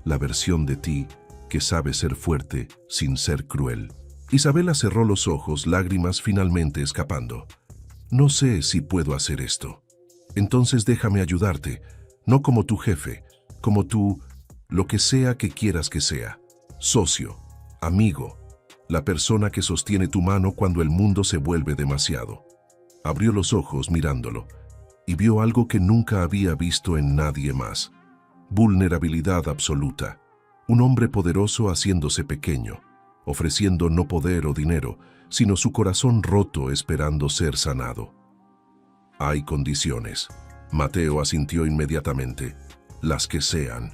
la versión de ti que sabe ser fuerte sin ser cruel». Isabela cerró los ojos, lágrimas finalmente escapando. «No sé si puedo hacer esto. Entonces déjame ayudarte, no como tu jefe, como tu… lo que sea que quieras que sea. Socio, amigo, la persona que sostiene tu mano cuando el mundo se vuelve demasiado». Abrió los ojos mirándolo y vio algo que nunca había visto en nadie más. Vulnerabilidad absoluta. Un hombre poderoso haciéndose pequeño, ofreciendo no poder o dinero, sino su corazón roto esperando ser sanado. «Hay condiciones». Mateo asintió inmediatamente. «Las que sean.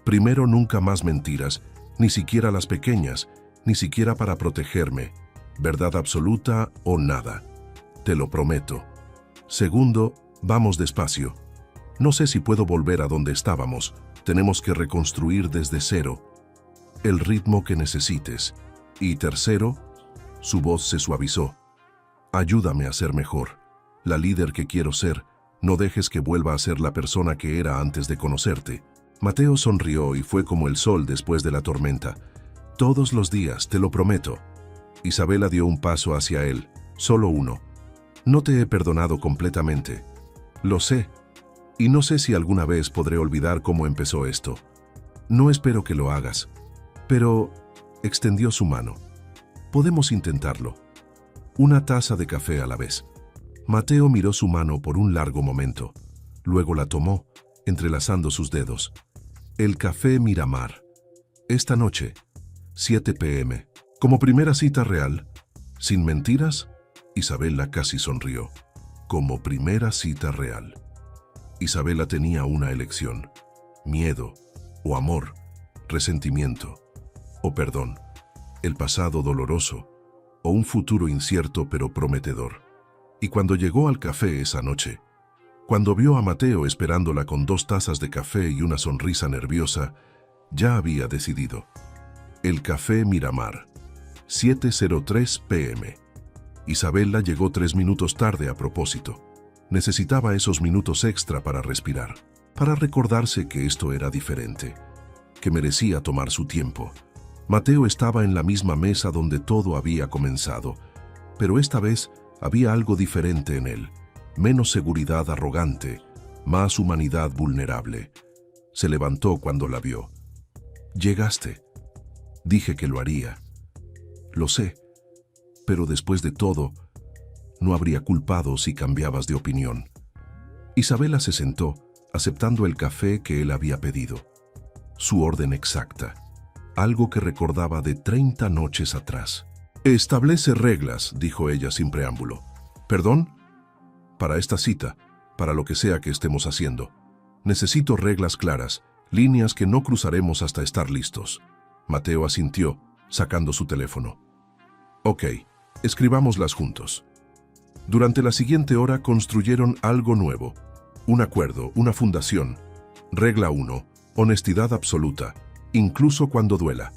Primero, nunca más mentiras, ni siquiera las pequeñas, ni siquiera para protegerme. Verdad absoluta o nada. Te lo prometo. Segundo, vamos despacio. No sé si puedo volver a donde estábamos. Tenemos que reconstruir desde cero. El ritmo que necesites. Y tercero», su voz se suavizó, «ayúdame a ser mejor. La líder que quiero ser. No dejes que vuelva a ser la persona que era antes de conocerte». Mateo sonrió y fue como el sol después de la tormenta. «Todos los días, te lo prometo». Isabela dio un paso hacia él, solo uno. No te he perdonado completamente. Lo sé, y no sé si alguna vez podré olvidar cómo empezó esto. No espero que lo hagas, pero extendió su mano. Podemos intentarlo. Una taza de café a la vez. Mateo miró su mano por un largo momento. Luego la tomó, entrelazando sus dedos. El café Miramar. Esta noche, 7 p.m. Como primera cita real, sin mentiras, Isabela casi sonrió. Como primera cita real. Isabela tenía una elección: miedo, o amor, resentimiento, o perdón, el pasado doloroso, o un futuro incierto pero prometedor. Y cuando llegó al café esa noche, cuando vio a Mateo esperándola con 2 tazas de café y una sonrisa nerviosa, ya había decidido. El café Miramar, 7:03 p.m. Isabela llegó 3 minutos tarde a propósito. Necesitaba esos minutos extra para respirar, para recordarse que esto era diferente, que merecía tomar su tiempo. Mateo estaba en la misma mesa donde todo había comenzado, pero esta vez había algo diferente en él, menos seguridad arrogante, más humanidad vulnerable. Se levantó cuando la vio. Llegaste. Dije que lo haría. Lo sé, pero después de todo, no habría culpado si cambiabas de opinión. Isabela se sentó, aceptando el café que él había pedido. Su orden exacta, algo que recordaba de 30 noches atrás. Establece reglas, dijo ella sin preámbulo. ¿Perdón? Para esta cita, para lo que sea que estemos haciendo. Necesito reglas claras, líneas que no cruzaremos hasta estar listos. Mateo asintió, sacando su teléfono. Ok, escribámoslas juntos. Durante la siguiente hora construyeron algo nuevo. Un acuerdo, una fundación. Regla 1. Honestidad absoluta, incluso cuando duela.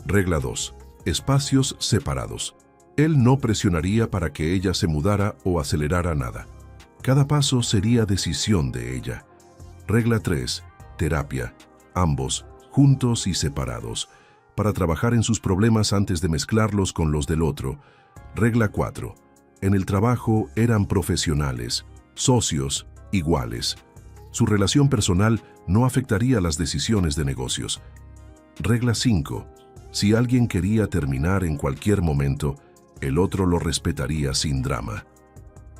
Regla 2. Espacios separados. Él no presionaría para que ella se mudara o acelerara nada. Cada paso sería decisión de ella. Regla 3. Terapia. Ambos, juntos y separados, para trabajar en sus problemas antes de mezclarlos con los del otro. Regla 4. En el trabajo eran profesionales, socios, iguales. Su relación personal no afectaría las decisiones de negocios. Regla 5. Si alguien quería terminar en cualquier momento, el otro lo respetaría sin drama.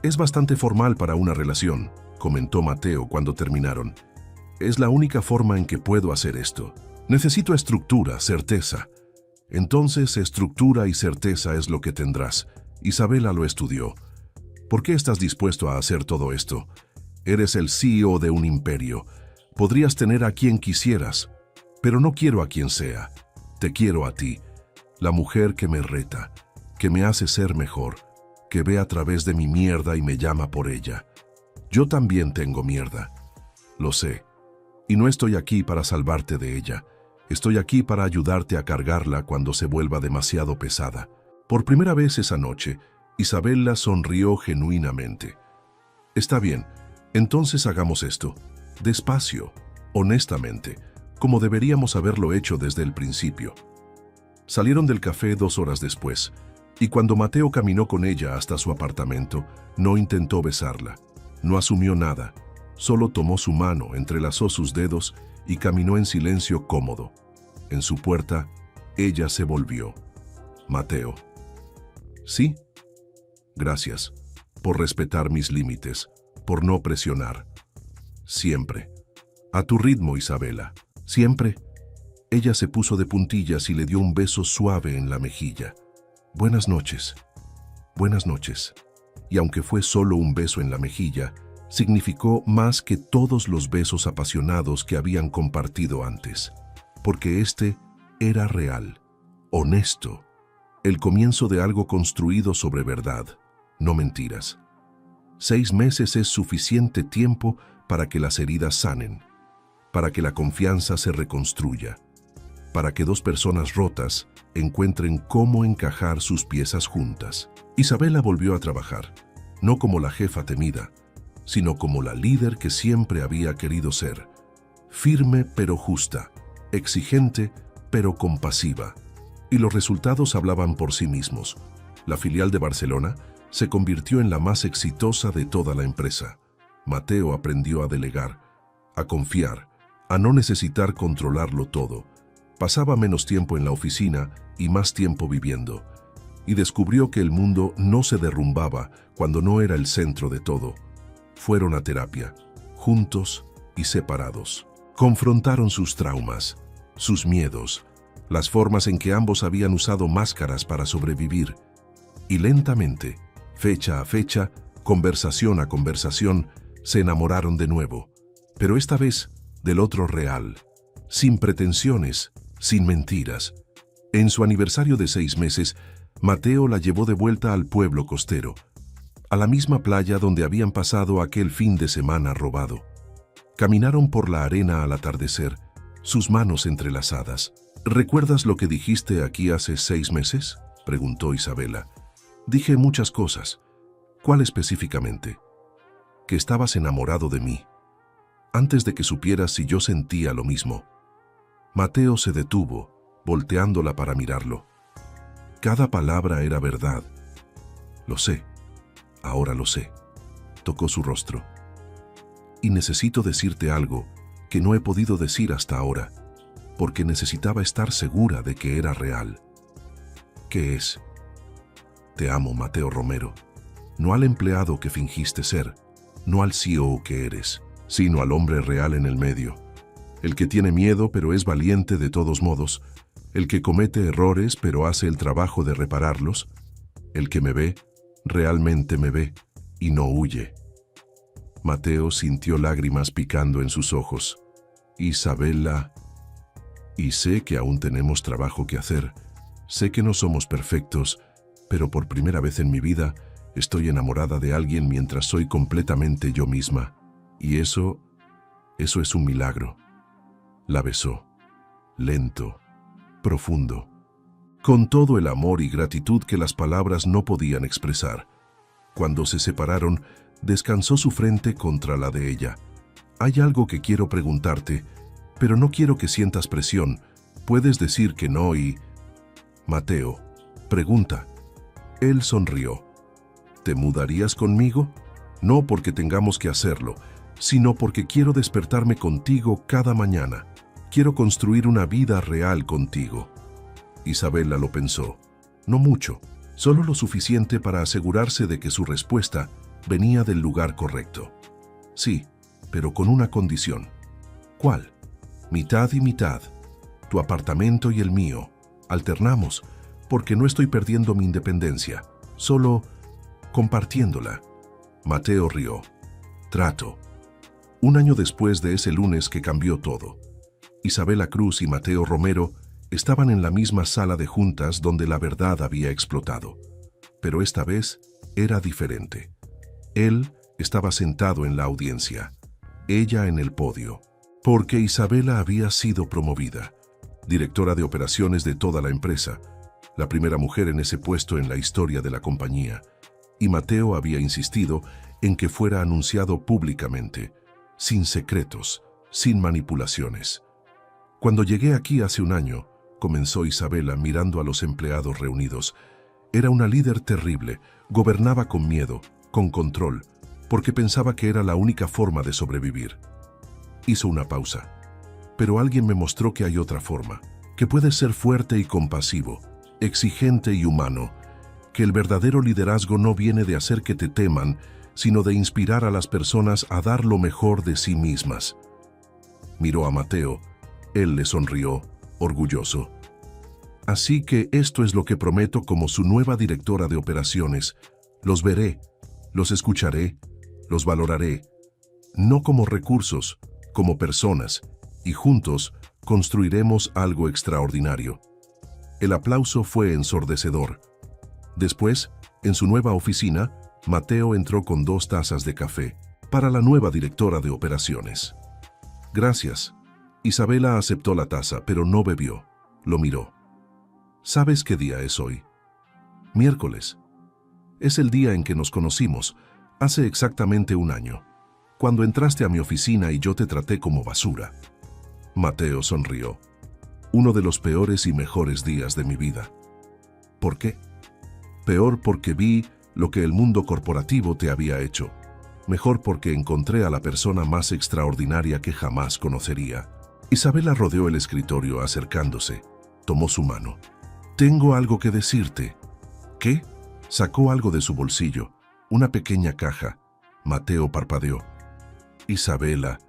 Es bastante formal para una relación, comentó Mateo cuando terminaron. Es la única forma en que puedo hacer esto. Necesito estructura, certeza. Entonces, estructura y certeza es lo que tendrás. Isabela lo estudió. ¿Por qué estás dispuesto a hacer todo esto? Eres el CEO de un imperio. Podrías tener a quien quisieras, pero no quiero a quien sea. Te quiero a ti, la mujer que me reta, que me hace ser mejor, que ve a través de mi mierda y me llama por ella. Yo también tengo mierda. Lo sé. Y no estoy aquí para salvarte de ella. Estoy aquí para ayudarte a cargarla cuando se vuelva demasiado pesada. Por primera vez esa noche, Isabela sonrió genuinamente. Está bien, entonces hagamos esto. Despacio, honestamente, como deberíamos haberlo hecho desde el principio. Salieron del café 2 horas después, y cuando Mateo caminó con ella hasta su apartamento, no intentó besarla. No asumió nada. Solo tomó su mano, entrelazó sus dedos y caminó en silencio cómodo. En su puerta, ella se volvió. Mateo. ¿Sí? Gracias. Por respetar mis límites. Por no presionar. Siempre. A tu ritmo, Isabela. Siempre. Ella se puso de puntillas y le dio un beso suave en la mejilla. Buenas noches. Buenas noches. Y aunque fue solo un beso en la mejilla, significó más que todos los besos apasionados que habían compartido antes, porque este era real, honesto, el comienzo de algo construido sobre verdad, no mentiras. 6 meses es suficiente tiempo para que las heridas sanen, para que la confianza se reconstruya, para que 2 personas rotas encuentren cómo encajar sus piezas juntas. Isabela volvió a trabajar, no como la jefa temida, sino como la líder que siempre había querido ser, firme pero justa, exigente pero compasiva. Y los resultados hablaban por sí mismos. La filial de Barcelona, se convirtió en la más exitosa de toda la empresa. Mateo aprendió a delegar, a confiar, a no necesitar controlarlo todo. Pasaba menos tiempo en la oficina y más tiempo viviendo. Y descubrió que el mundo no se derrumbaba cuando no era el centro de todo. Fueron a terapia, juntos y separados. Confrontaron sus traumas, sus miedos, las formas en que ambos habían usado máscaras para sobrevivir. Y lentamente, fecha a fecha, conversación a conversación, se enamoraron de nuevo. Pero esta vez del otro real, sin pretensiones, sin mentiras. En su aniversario de 6 meses, Mateo la llevó de vuelta al pueblo costero, a la misma playa donde habían pasado aquel fin de semana robado. Caminaron por la arena al atardecer, sus manos entrelazadas. ¿Recuerdas lo que dijiste aquí hace 6 meses? Preguntó Isabela. Dije muchas cosas. ¿Cuál específicamente? Que estabas enamorado de mí. Antes de que supieras si yo sentía lo mismo. Mateo se detuvo, volteándola para mirarlo. Cada palabra era verdad. Lo sé. Ahora lo sé. Tocó su rostro. Y necesito decirte algo que no he podido decir hasta ahora, porque necesitaba estar segura de que era real. ¿Qué es? Te amo, Mateo Romero. No al empleado que fingiste ser, no al CEO que eres, sino al hombre real en el medio. El que tiene miedo pero es valiente de todos modos, el que comete errores pero hace el trabajo de repararlos, el que me ve, realmente me ve, y no huye. Mateo sintió lágrimas picando en sus ojos. Isabela, y sé que aún tenemos trabajo que hacer, sé que no somos perfectos, pero por primera vez en mi vida estoy enamorada de alguien mientras soy completamente yo misma, y eso es un milagro. La besó, lento, profundo, con todo el amor y gratitud que las palabras no podían expresar. Cuando se separaron, descansó su frente contra la de ella. Hay algo que quiero preguntarte, pero no quiero que sientas presión. Puedes decir que no y... Mateo, pregunta. Él sonrió. ¿Te mudarías conmigo? No porque tengamos que hacerlo, sino porque quiero despertarme contigo cada mañana. Quiero construir una vida real contigo. Isabela lo pensó. No mucho, solo lo suficiente para asegurarse de que su respuesta venía del lugar correcto. Sí, pero con una condición. ¿Cuál? Mitad y mitad. Tu apartamento y el mío. Alternamos, porque no estoy perdiendo mi independencia, solo compartiéndola. Mateo rió. Trato. Un año después de ese lunes que cambió todo, Isabela Cruz y Mateo Romero estaban en la misma sala de juntas donde la verdad había explotado. Pero esta vez era diferente. Él estaba sentado en la audiencia, ella en el podio, porque Isabela había sido promovida, directora de operaciones de toda la empresa, la primera mujer en ese puesto en la historia de la compañía, y Mateo había insistido en que fuera anunciado públicamente, sin secretos, sin manipulaciones. Cuando llegué aquí hace un año, comenzó Isabela mirando a los empleados reunidos, era una líder terrible, gobernaba con miedo, con control, porque pensaba que era la única forma de sobrevivir. Hizo una pausa. Pero alguien me mostró que hay otra forma, que puedes ser fuerte y compasivo, exigente y humano, que el verdadero liderazgo no viene de hacer que te teman, sino de inspirar a las personas a dar lo mejor de sí mismas. Miró a Mateo. Él le sonrió, orgulloso. Así que esto es lo que prometo como su nueva directora de operaciones. Los veré, los escucharé, los valoraré, no como recursos, como personas, y juntos construiremos algo extraordinario. El aplauso fue ensordecedor. Después, en su nueva oficina, Mateo entró con 2 tazas de café para la nueva directora de operaciones. Gracias. Isabela aceptó la taza, pero no bebió. Lo miró. ¿Sabes qué día es hoy? Miércoles. Es el día en que nos conocimos, hace exactamente un año, cuando entraste a mi oficina y yo te traté como basura. Mateo sonrió. Uno de los peores y mejores días de mi vida. ¿Por qué? Peor porque vi lo que el mundo corporativo te había hecho. Mejor porque encontré a la persona más extraordinaria que jamás conocería. Isabela rodeó el escritorio acercándose. Tomó su mano. «Tengo algo que decirte». «¿Qué?». Sacó algo de su bolsillo, una pequeña caja. Mateo parpadeó. «Isabela,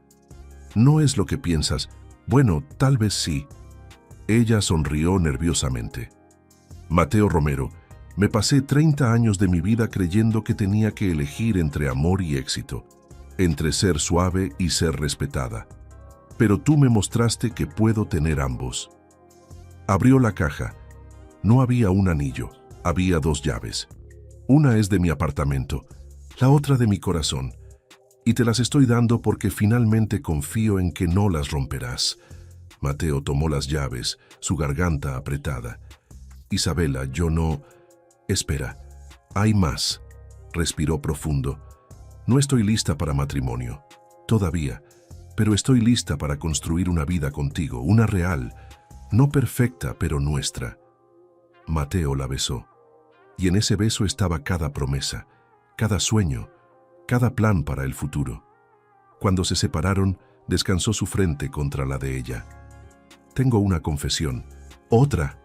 no es lo que piensas. Bueno, tal vez sí». Ella sonrió nerviosamente. «Mateo Romero, me pasé 30 años de mi vida creyendo que tenía que elegir entre amor y éxito, entre ser suave y ser respetada. Pero tú me mostraste que puedo tener ambos». Abrió la caja. No había un anillo, había 2 llaves. Una es de mi apartamento, la otra de mi corazón. Y te las estoy dando porque finalmente confío en que no las romperás. Mateo tomó las llaves, su garganta apretada. «Isabela, yo no...». «Espera, hay más». Respiró profundo. «No estoy lista para matrimonio, todavía, pero estoy lista para construir una vida contigo, una real, no perfecta, pero nuestra». Mateo la besó, y en ese beso estaba cada promesa, cada sueño, cada plan para el futuro. Cuando se separaron, descansó su frente contra la de ella. «Tengo una confesión». «¿Otra?».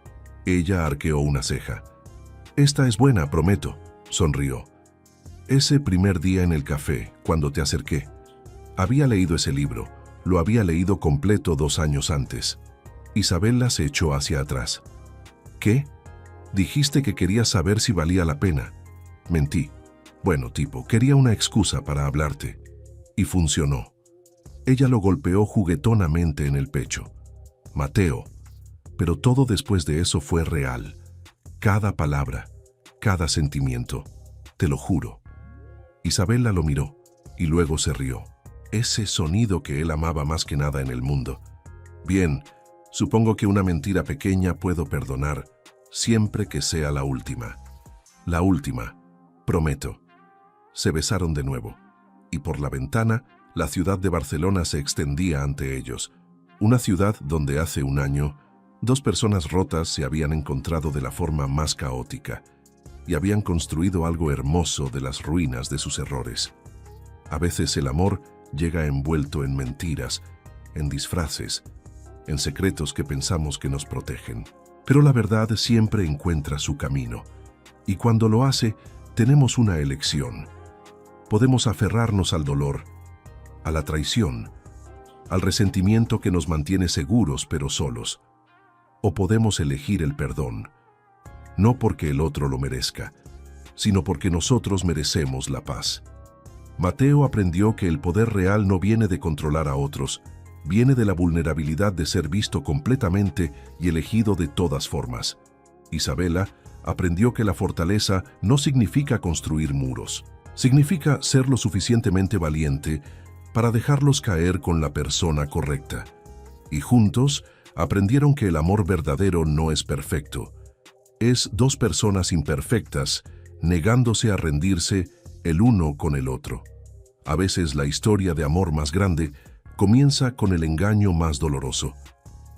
Ella arqueó una ceja. «Esta es buena, prometo», sonrió. «Ese primer día en el café, cuando te acerqué. Había leído ese libro, lo había leído completo 2 años antes». Isabela se echó hacia atrás. «¿Qué? Dijiste que querías saber si valía la pena». «Mentí. Bueno, tipo, quería una excusa para hablarte». Y funcionó. Ella lo golpeó juguetonamente en el pecho. «Mateo». Pero todo después de eso fue real. Cada palabra, cada sentimiento. Te lo juro. Isabela lo miró y luego se rió. Ese sonido que él amaba más que nada en el mundo. «Bien, supongo que una mentira pequeña puedo perdonar, siempre que sea la última». «La última, prometo». Se besaron de nuevo, y por la ventana, la ciudad de Barcelona se extendía ante ellos. Una ciudad donde hace un año, 2 personas rotas se habían encontrado de la forma más caótica y habían construido algo hermoso de las ruinas de sus errores. A veces el amor llega envuelto en mentiras, en disfraces, en secretos que pensamos que nos protegen. Pero la verdad siempre encuentra su camino, y cuando lo hace, tenemos una elección. Podemos aferrarnos al dolor, a la traición, al resentimiento que nos mantiene seguros pero solos. O podemos elegir el perdón, no porque el otro lo merezca, sino porque nosotros merecemos la paz. Mateo aprendió que el poder real no viene de controlar a otros, viene de la vulnerabilidad de ser visto completamente y elegido de todas formas. Isabela aprendió que la fortaleza no significa construir muros, significa ser lo suficientemente valiente para dejarlos caer con la persona correcta. Y juntos aprendieron que el amor verdadero no es perfecto. Es 2 personas imperfectas negándose a rendirse el uno con el otro. A veces la historia de amor más grande comienza con el engaño más doloroso.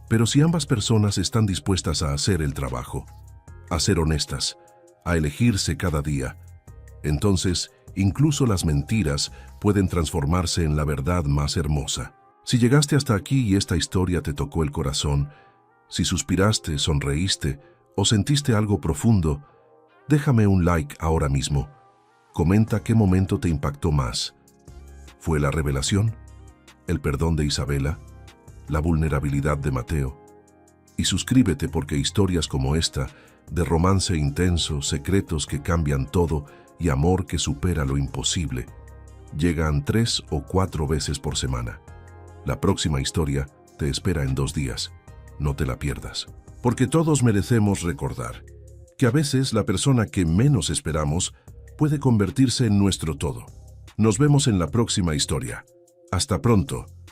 Pero si ambas personas están dispuestas a hacer el trabajo, a ser honestas, a elegirse cada día, entonces incluso las mentiras pueden transformarse en la verdad más hermosa. Si llegaste hasta aquí y esta historia te tocó el corazón, si suspiraste, sonreíste o sentiste algo profundo, déjame un like ahora mismo. Comenta qué momento te impactó más. ¿Fue la revelación? ¿El perdón de Isabela? ¿La vulnerabilidad de Mateo? Y suscríbete porque historias como esta, de romance intenso, secretos que cambian todo y amor que supera lo imposible, llegan 3 o 4 veces por semana. La próxima historia te espera en 2 días. No te la pierdas. Porque todos merecemos recordar que a veces la persona que menos esperamos puede convertirse en nuestro todo. Nos vemos en la próxima historia. Hasta pronto.